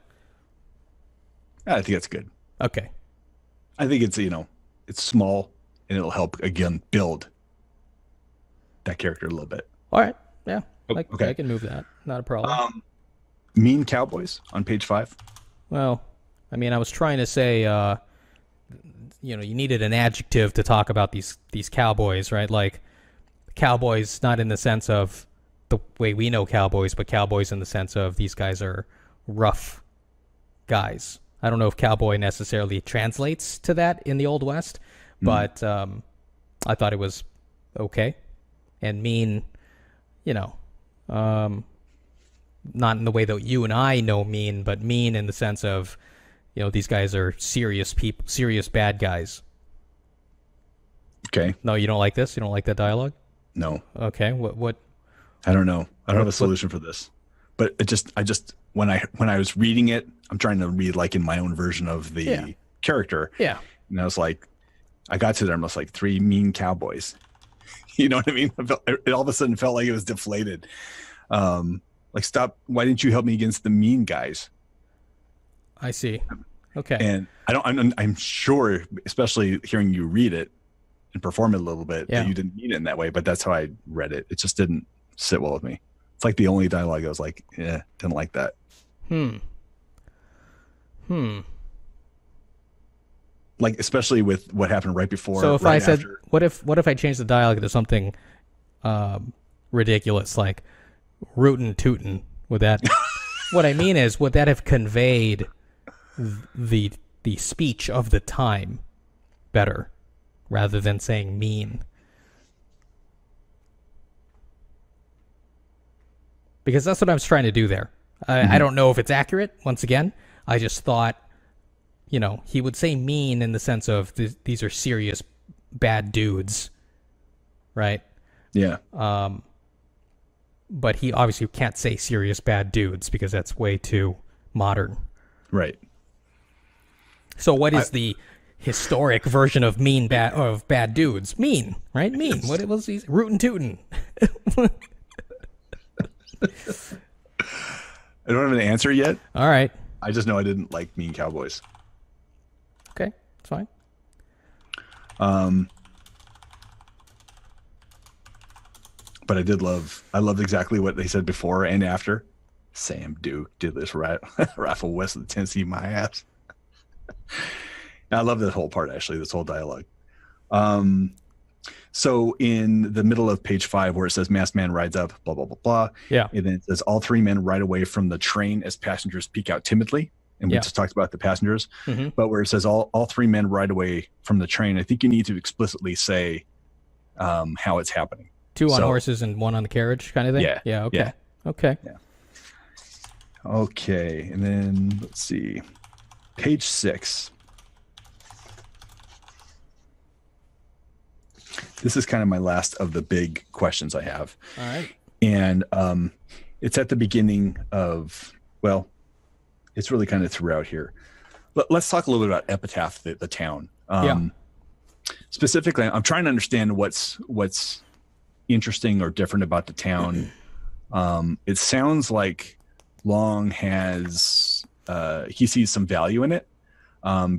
I think that's good. Okay. I think it's small, and it'll help, again, build that character a little bit. All right. Yeah. Okay. I can move that. Not a problem. Mean cowboys on page 5. Well, I mean, I was trying to say, you needed an adjective to talk about these cowboys, right? Like, cowboys, not in the sense of the way we know cowboys, but cowboys in the sense of these guys are rough guys. I don't know if cowboy necessarily translates to that in the Old West, but I thought it was okay. And mean, not in the way that you and I know mean, but mean in the sense of, these guys are serious people, serious bad guys. Okay. No, you don't like this? You don't like that dialogue? No. Okay. What? I don't know. I don't have a solution for this. But I just when I was reading it, I'm trying to read like in my own version of the character. Yeah. And I was like, I got to there and I was like, 3 mean cowboys. You know what I mean? It all of a sudden felt like it was deflated. Like, stop. Why didn't you help me against the mean guys? I see. Okay. And I'm sure, especially hearing you read it and perform it a little bit, that you didn't mean it in that way, but that's how I read it. It just didn't sit well with me. It's like the only dialogue I was like, didn't like that. Like, especially with what happened right before. So if I said, what if I changed the dialogue to something ridiculous, like rootin' tootin'? Would that? What I mean is, would that have conveyed the speech of the time better, rather than saying mean? Because that's what I was trying to do there. I don't know if it's accurate. Once again, I just thought, he would say mean in the sense of these are serious bad dudes, right? Yeah. But he obviously can't say serious bad dudes because that's way too modern. Right. So what is the historic version of bad dudes? Mean, right? Mean. What was he? Rootin' tootin'. I don't have an answer yet. All right. I just know I didn't like mean cowboys. Okay, it's fine. But I loved exactly what they said before and after. Sam Duke did this rifle west of the Tennessee, my ass. I love this whole part, actually, this whole dialogue. So in the middle of page 5, where it says masked man rides up, blah, blah, blah, blah. Yeah. And then it says all 3 men ride away from the train as passengers peek out timidly. And we just talked about the passengers. Mm-hmm. But where it says all 3 men ride away from the train, I think you need to explicitly say how it's happening. 2 on horses and 1 on the carriage kind of thing? Yeah. Yeah, okay. Yeah. Okay. Yeah. Okay. And then let's see. Page 6. This is kind of my last of the big questions I have. All right. And it's at the beginning of, well, it's really kind of throughout here. Let's talk a little bit about Epitaph, the town. Specifically, I'm trying to understand what's interesting or different about the town. It sounds like Long has he sees some value in it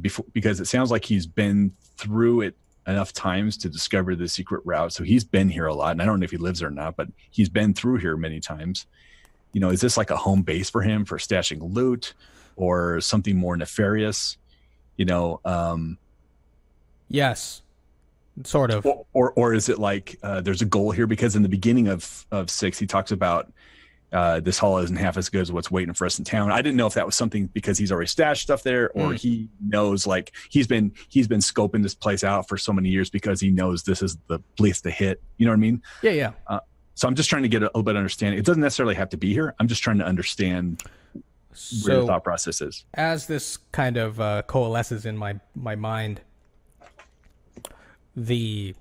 because it sounds like he's been through it enough times to discover the secret route. So he's been here a lot, and I don't know if he lives there or not, but he's been through here many times. You know, is this like a home base for him for stashing loot or something more nefarious? You know, yes, sort of. Or is it like there's a goal here? Because in the beginning of 6, he talks about this haul isn't half as good as what's waiting for us in town. I didn't know if that was something because he's already stashed stuff there, or he knows, like, he's been scoping this place out for so many years because he knows this is the place to hit. You know what I mean? Yeah. So I'm just trying to get a little bit of understanding. It doesn't necessarily have to be here. I'm just trying to understand where the thought process is. As this kind of coalesces in my mind, the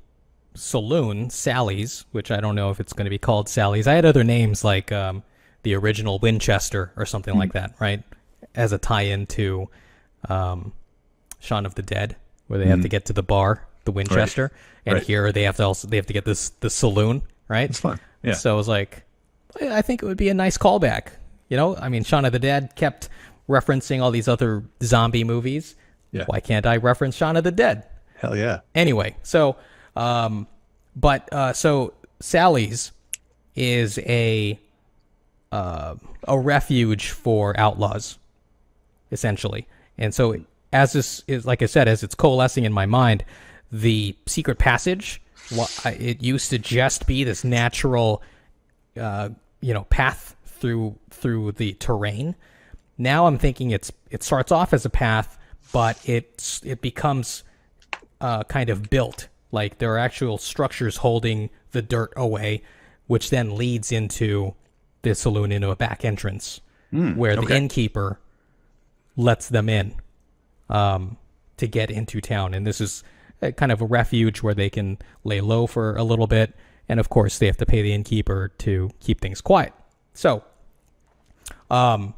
saloon, Sally's, which I don't know if it's going to be called Sally's. I had other names like the original Winchester or something like that, right? As a tie-in to Shaun of the Dead, where they have to get to the bar, the Winchester, and here they have to get the saloon, right? It's fun. Yeah. So I was like, I think it would be a nice callback. You know, I mean, Shaun of the Dead kept referencing all these other zombie movies. Yeah. Why can't I reference Shaun of the Dead? Hell yeah. Anyway, so so Sally's is a refuge for outlaws, essentially. And so as this is, like I said, as it's coalescing in my mind, the secret passage, it used to just be this natural, path through the terrain. Now I'm thinking it starts off as a path, but it becomes kind of built. Like there are actual structures holding the dirt away, which then leads into the saloon, into a back entrance where the innkeeper lets them in to get into town. And this is a kind of a refuge where they can lay low for a little bit. And of course, they have to pay the innkeeper to keep things quiet. So, I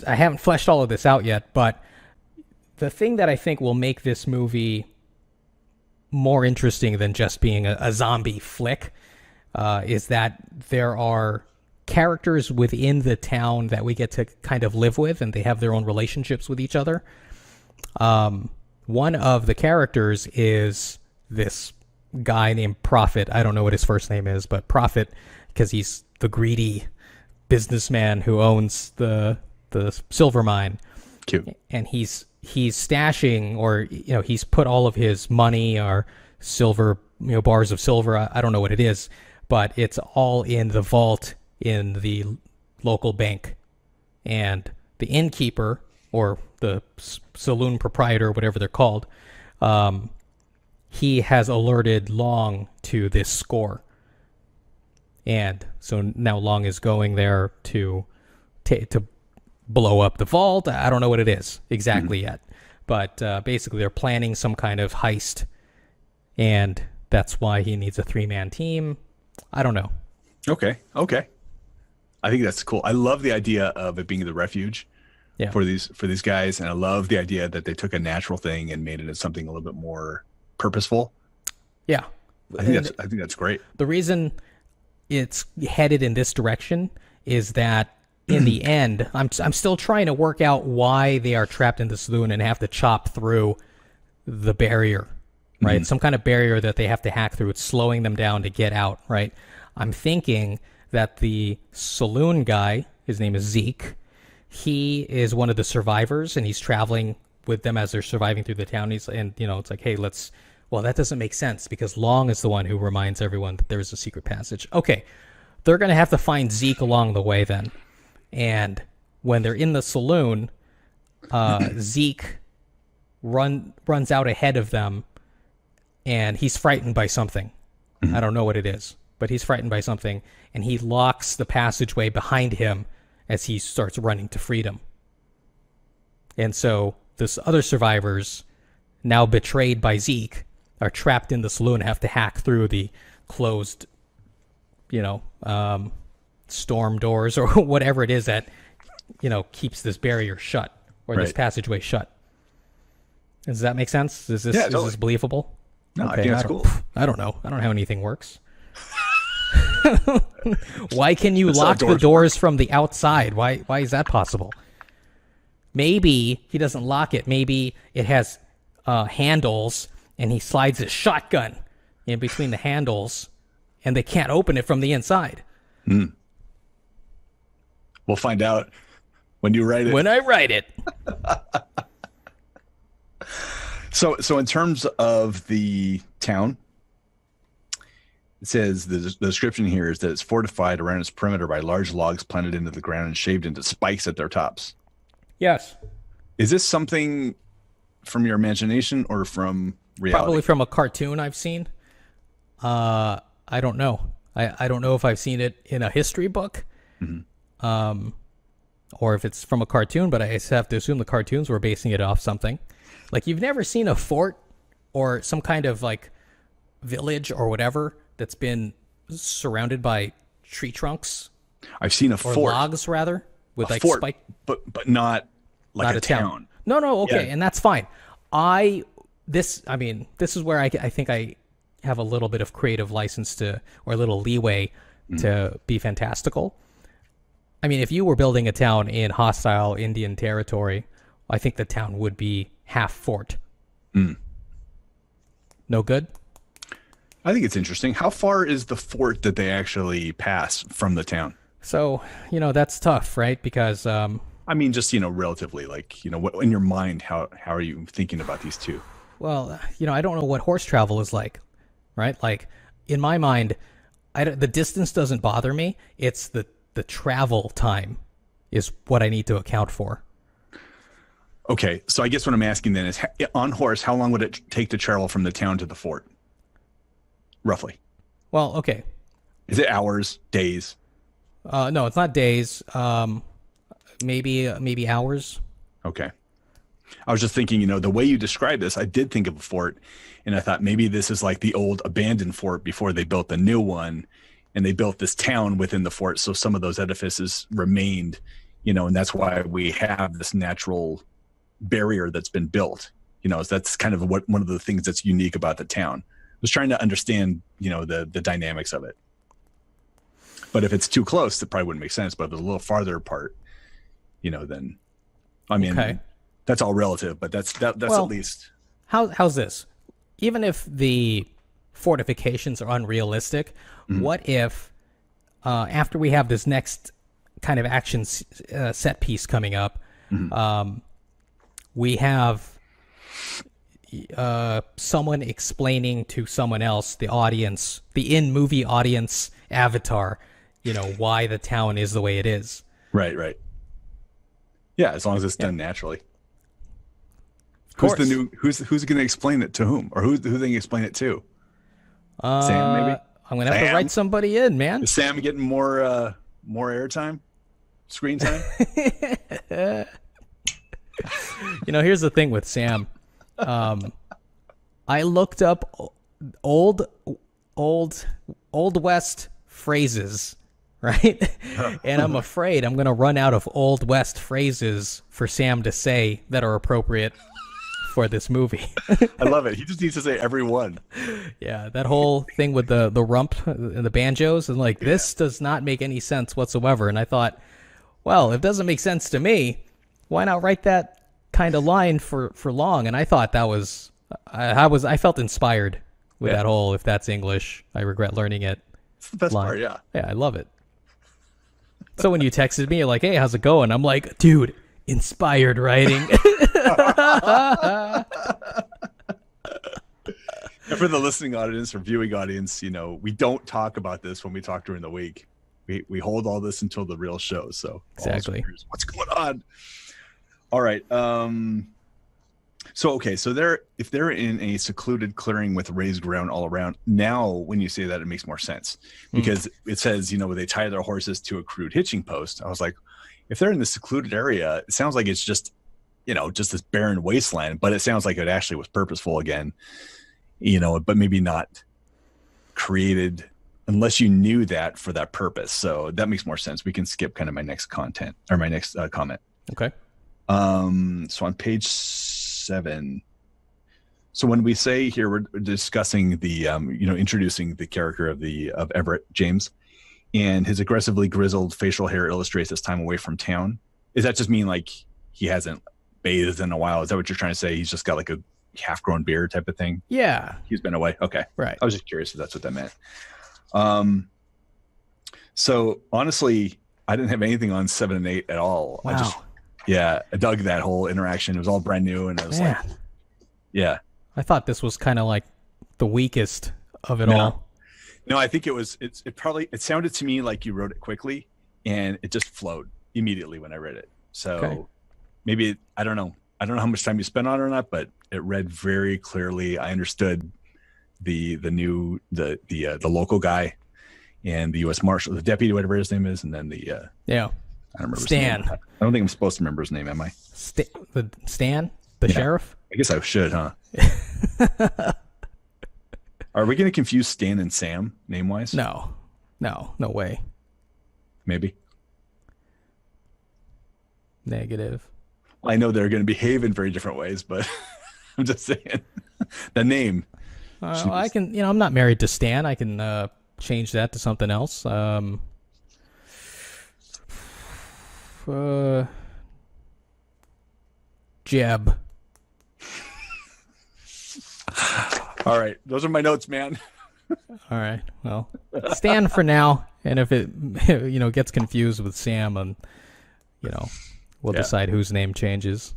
haven't fleshed all of this out yet, but the thing that I think will make this movie more interesting than just being a zombie flick is that there are characters within the town that we get to kind of live with, and they have their own relationships with each other. One of the characters is this guy named Prophet. I don't know what his first name is, but Prophet, because he's the greedy businessman who owns the silver mine. Cute. And he's stashing, or he's put all of his money or silver, bars of silver. I don't know what it is, but it's all in the vault in the local bank. And the innkeeper, or the saloon proprietor, whatever they're called, he has alerted Long to this score. And so now Long is going there to blow up the vault. I don't know what it is exactly yet. But basically they're planning some kind of heist, and that's why he needs a 3-man team. I don't know. Okay. I think that's cool. I love the idea of it being the refuge for these guys, and I love the idea that they took a natural thing and made it into something a little bit more purposeful. Yeah. I think that's great. The reason it's headed in this direction is that in the end, I'm still trying to work out why they are trapped in the saloon and have to chop through the barrier, right? Mm-hmm. Some kind of barrier that they have to hack through. It's slowing them down to get out, right? I'm thinking that the saloon guy, his name is Zeke, he is one of the survivors, and he's traveling with them as they're surviving through the town. It's like, hey, well, that doesn't make sense because Long is the one who reminds everyone that there's a secret passage. Okay, they're going to have to find Zeke along the way then. And when they're in the saloon, Zeke runs out ahead of them, and he's frightened by something. Mm-hmm. I don't know what it is, but he's frightened by something, and he locks the passageway behind him as he starts running to freedom. And so this other survivors, now betrayed by Zeke, are trapped in the saloon and have to hack through the closed, storm doors or whatever it is that, keeps this barrier shut, or this passageway shut. Does that make sense? Is this believable? No, okay, I think that's cool. I don't know. I don't know how anything works. Why can you lock the doors from the outside? Why is that possible? maybe he doesn't lock it. Maybe it has handles, and he slides his shotgun in between the handles, and they can't open it from the inside. We'll find out when you write it. When I write it. So in terms of the town, it says the description here is that it's fortified around its perimeter by large logs planted into the ground and shaved into spikes at their tops. Yes. Is this something from your imagination or from reality? Probably from a cartoon I've seen. I don't know. I don't know if I've seen it in a history book, or if it's from a cartoon, but I have to assume the cartoons were basing it off something. Like, you've never seen a fort or some kind of like village or whatever that's been surrounded by tree trunks. I've seen a or fort, logs rather, with like fort, spike. but not like Not a town. No, okay, Yeah. and that's fine. This is where I think I have a little bit of creative license to, or a little leeway to be fantastical. I mean, if you were building a town in hostile Indian territory, I think the town would be half fort. No good? I think it's interesting. How far is the fort that they actually pass from the town? So, that's tough, right? Because I mean, just, relatively, like, what in your mind, how are you thinking about these two? well, I don't know what horse travel is like, right? Like, in my mind, the distance doesn't bother me. It's the travel time is what I need to account for. Okay, so I guess what I'm asking then is, on horse, how long would it take to travel from the town to the fort? Roughly. Well, okay. Is it hours, days? No, it's not days. Maybe hours. Okay. I was just thinking, the way you described this, I did think of a fort, and I thought maybe this is like the old abandoned fort before they built the new one, and they built this town within the fort, so some of those edifices remained, and that's why we have this natural barrier that's been built. That's kind of one of the things that's unique about the town. I was trying to understand, the dynamics of it. But if it's too close, it probably wouldn't make sense. But if it's a little farther apart, then, I mean, Okay. That's all relative. But that's Well, at least. How's this? Even if the fortifications are unrealistic, what if after we have this next kind of action set piece coming up, we have someone explaining to someone else, the audience, the in-movie audience avatar, why the town is the way it is. Right. Yeah, as long as it's done naturally. Of Who's going to explain it to whom, or who they can explain it to? Sam, maybe. I'm gonna have to write somebody in, man. Is Sam getting more airtime, screen time? Here's the thing with Sam. I looked up old West phrases, right? And I'm afraid I'm going to run out of Old West phrases for Sam to say that are appropriate for this movie. I love it. He just needs to say every one. Yeah, that whole thing with the rump and the banjos, and like, this does not make any sense whatsoever. And I thought, well, if it doesn't make sense to me, why not write that kind of line for long? And I thought that was, I felt inspired with that whole, if that's English, I regret learning it. It's the best line. part, yeah. Yeah, I love it. So when you texted me, you're like, hey, how's it going? I'm like, dude, inspired writing. And for the listening audience or viewing audience, we don't talk about this when we talk during the week. We hold all this until the real show. So Exactly. What's going on? All right. So if they're in a secluded clearing with raised ground all around, now when you say that, it makes more sense, because it says, they tie their horses to a crude hitching post. I was like, if they're in the secluded area, it sounds like it's just this barren wasteland, but it sounds like it actually was purposeful again, but maybe not created unless you knew that for that purpose. So that makes more sense. We can skip kind of my next comment. Okay. So on page 7, so when we say here, we're discussing the, introducing the character of Everett James, and his aggressively grizzled facial hair illustrates his time away from town. Does that just mean like he hasn't bathed in a while. Is that what you're trying to say? He's just got like a half-grown beard type of thing. Yeah, He's been away. Okay, right. I was just curious if that's what that meant. So honestly, I didn't have anything on 7 and 8 at all. Wow. I dug that whole interaction. It was all brand new, and I was like, yeah. I thought this was kind of like the weakest of it all. No, I think it sounded to me like you wrote it quickly, and it just flowed immediately when I read it. So maybe, I don't know how much time you spent on it or not, but it read very clearly. I understood the local guy and the U.S. Marshal, the deputy, whatever his name is, and then the I don't remember Stan. His name. I don't think I'm supposed to remember his name, am I? Stan, the sheriff. I guess I should, huh? Are we going to confuse Stan and Sam name wise? No way. Maybe. Negative. Well, I know they're going to behave in very different ways, but I'm just saying the name. I can, I'm not married to Stan. I can change that to something else. Jeb. All right, those are my notes, man. All right, well, Stan for now, and if it gets confused with Sam, and we'll decide whose name changes.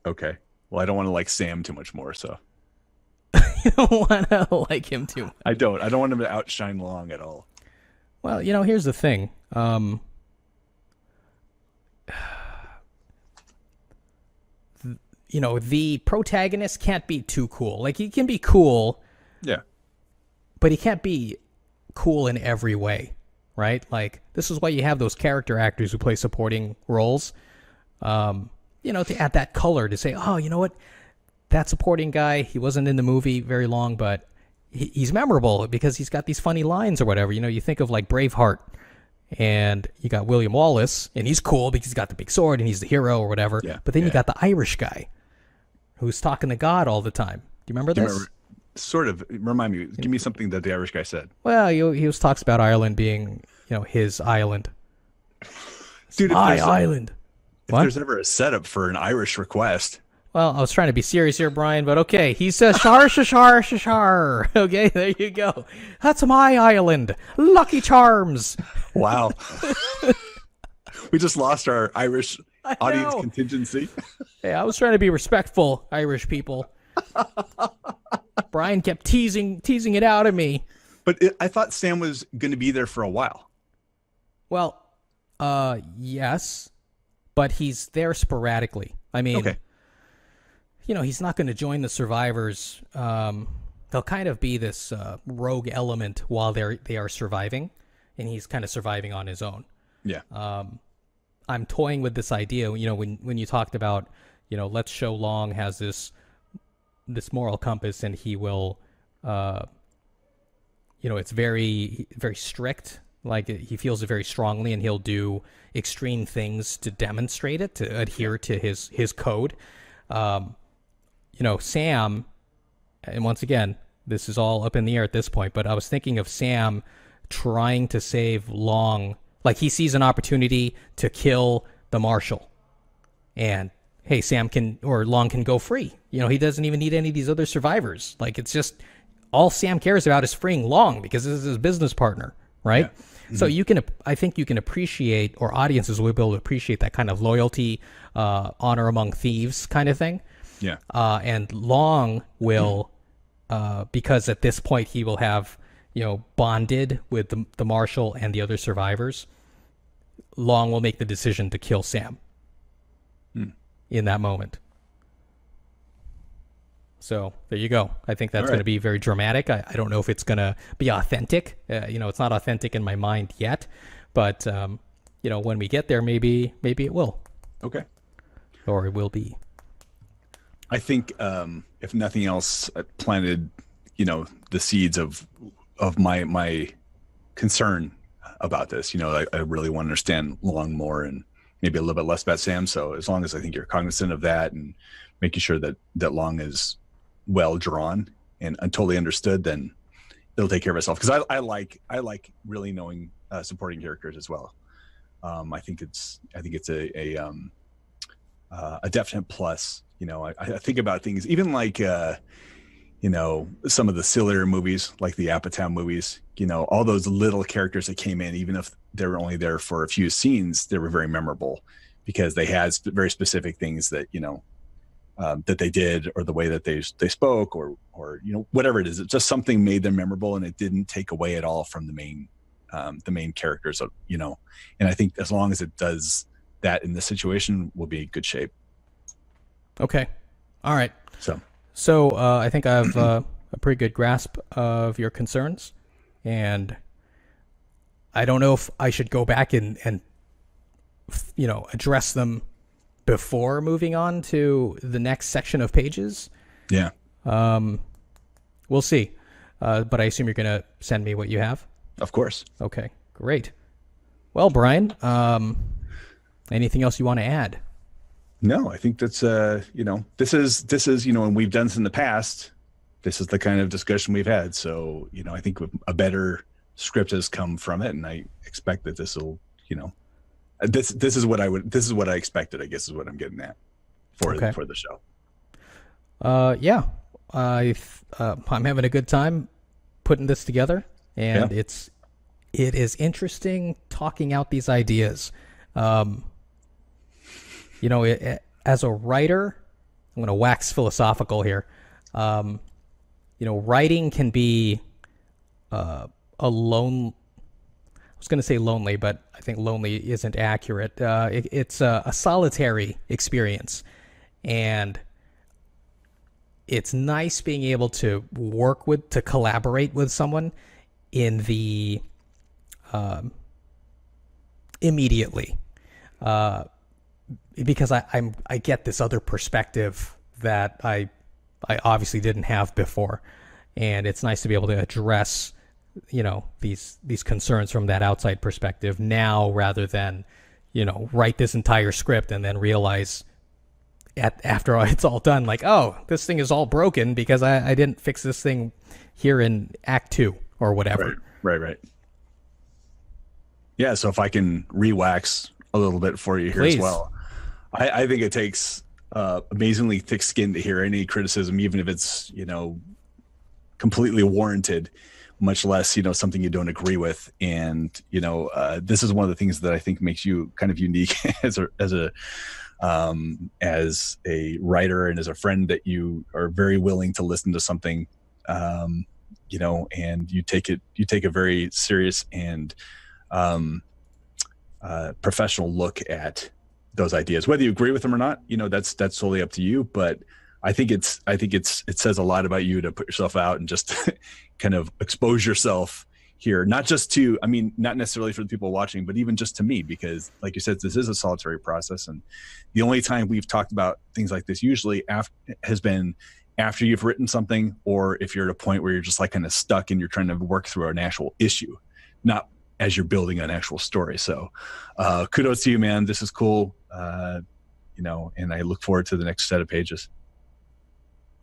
Okay. Well, I don't want to like Sam too much more, so. You don't want to like him too much. I don't want him to outshine Long at all. Well, here's the thing. The protagonist can't be too cool. Like, he can be cool. Yeah. But he can't be cool in every way, right? Like, this is why you have those character actors who play supporting roles, to add that color, to say, oh, you know what? That supporting guy, he wasn't in the movie very long, but he's memorable because he's got these funny lines or whatever. You think of like Braveheart, and you got William Wallace, and he's cool because he's got the big sword and he's the hero or whatever. Yeah. But then you got the Irish guy who's talking to God all the time. Do you remember this? Sort of. Remind me. Give me something that the Irish guy said. Well, he talks about Ireland being, his island. Dude, my island. If there's ever a setup for an Irish request. Well, I was trying to be serious here, Brian, but okay. He says, shar, shar, shar, shar. Okay, there you go. That's my island. Lucky Charms. Wow. We just lost our Irish audience contingency. Hey, I was trying to be respectful, Irish people. Brian kept teasing it out of me. But I thought Sam was going to be there for a while. Well, yes, but he's there sporadically. I mean, okay. He's not going to join the survivors. They'll kind of be this rogue element while they are surviving, and he's kind of surviving on his own. Yeah. I'm toying with this idea. When you talked about, let's show Long has this moral compass, and he will, it's very, very strict. Like, he feels it very strongly, and he'll do extreme things to demonstrate it, to adhere to his code. Sam, and once again, this is all up in the air at this point, but I was thinking of Sam trying to save Long. Like, he sees an opportunity to kill the Marshal, and hey, Long can go free. He doesn't even need any of these other survivors. Like, it's just all Sam cares about is freeing Long because this is his business partner, right? Yeah. Mm-hmm. So I think you can appreciate, or audiences will be able to appreciate, that kind of loyalty, honor among thieves kind of thing. Yeah. And Long will, because at this point he will have, bonded with the Marshal and the other survivors. Long will make the decision to kill Sam in that moment. So there you go. I think that's going to be very dramatic. I don't know if it's going to be authentic. It's not authentic in my mind yet, but when we get there, maybe it will. Okay. Or it will be. I think if nothing else, I planted, the seeds of my concern about this. I really want to understand Long more, and maybe a little bit less about Sam. So as long as I think you're cognizant of that and making sure that Long is well drawn and totally understood, then it'll take care of itself. Because I like really knowing supporting characters as well. I think it's a definite plus. I think about things even like some of the sillier movies, like the Epitaph movies, all those little characters that came in, even if they were only there for a few scenes, they were very memorable because they had very specific things that, that they did, or the way that they spoke, or whatever it is. It just something made them memorable, and it didn't take away at all from the main characters, and I think as long as it does that in this situation, we'll be in good shape. Okay. All right. So I think I have a pretty good grasp of your concerns, and I don't know if I should go back and address them before moving on to the next section of pages. Yeah. We'll see. But I assume you're going to send me what you have? Of course. Okay, great. Well, Brian, anything else you want to add? No, I think that's, this is, and we've done this in the past. This is the kind of discussion we've had. So, I think a better script has come from it. And I expect that this will, this is what I expected, I guess, is what I'm getting at for the show. Yeah, I'm having a good time putting this together, and it is interesting talking out these ideas. As a writer, I'm going to wax philosophical here. Writing can be I was going to say lonely, but I think lonely isn't accurate. It's a solitary experience, and it's nice being able to collaborate with someone in the immediately. Because I get this other perspective that I obviously didn't have before, and it's nice to be able to address these concerns from that outside perspective now, rather than write this entire script and then realize after it's all done, like, oh, this thing is all broken because I didn't fix this thing here in Act 2 or whatever. Right. Yeah, so if I can re-wax a little bit for you here. Please. As well. I think it takes amazingly thick skin to hear any criticism, even if it's, completely warranted, much less, something you don't agree with. And, this is one of the things that I think makes you kind of unique as a writer and as a friend, that you are very willing to listen to something, and you take a very serious and professional look at those ideas. Whether you agree with them or not, that's solely up to you. But I think it says a lot about you to put yourself out and just kind of expose yourself here, not necessarily for the people watching, but even just to me, because like you said, this is a solitary process. And the only time we've talked about things like this usually has been after you've written something, or if you're at a point where you're just like kind of stuck and you're trying to work through an actual issue, not as you're building an actual story. So kudos to you, man. This is cool. And I look forward to the next set of pages.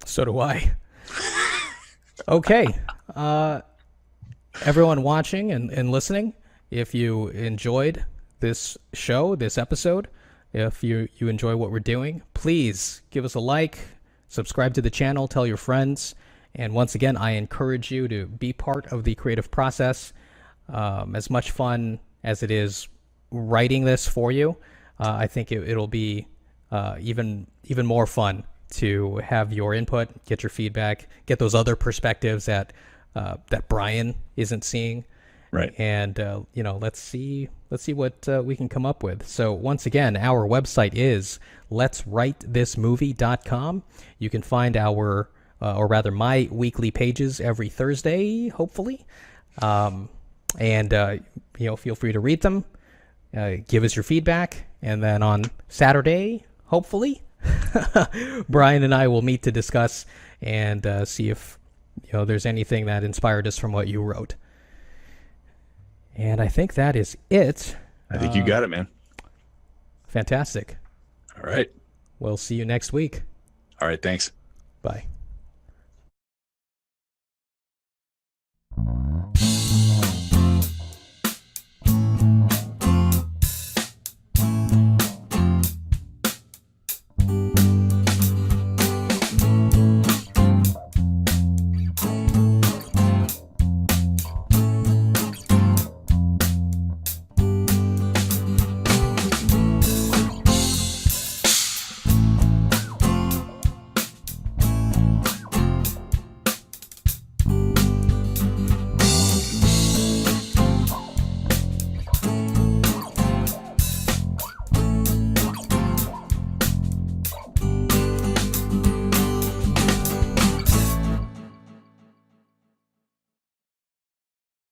So do I. Okay. Everyone watching and listening, if you enjoyed this show, this episode, if you enjoy what we're doing, please give us a like, subscribe to the channel, tell your friends. And once again, I encourage you to be part of the creative process. As much fun as it is writing this for you, I think it'll be even more fun to have your input, get your feedback, get those other perspectives that Brian isn't seeing. Right. And let's see what we can come up with. So once again, our website is letswritethismovie.com. You can find my weekly pages every Thursday, hopefully. And feel free to read them, give us your feedback, and then on Saturday, hopefully, Brian and I will meet to discuss and see if there's anything that inspired us from what you wrote. And I think that is it. I think you got it, man. Fantastic. All right. We'll see you next week. All right, thanks. Bye.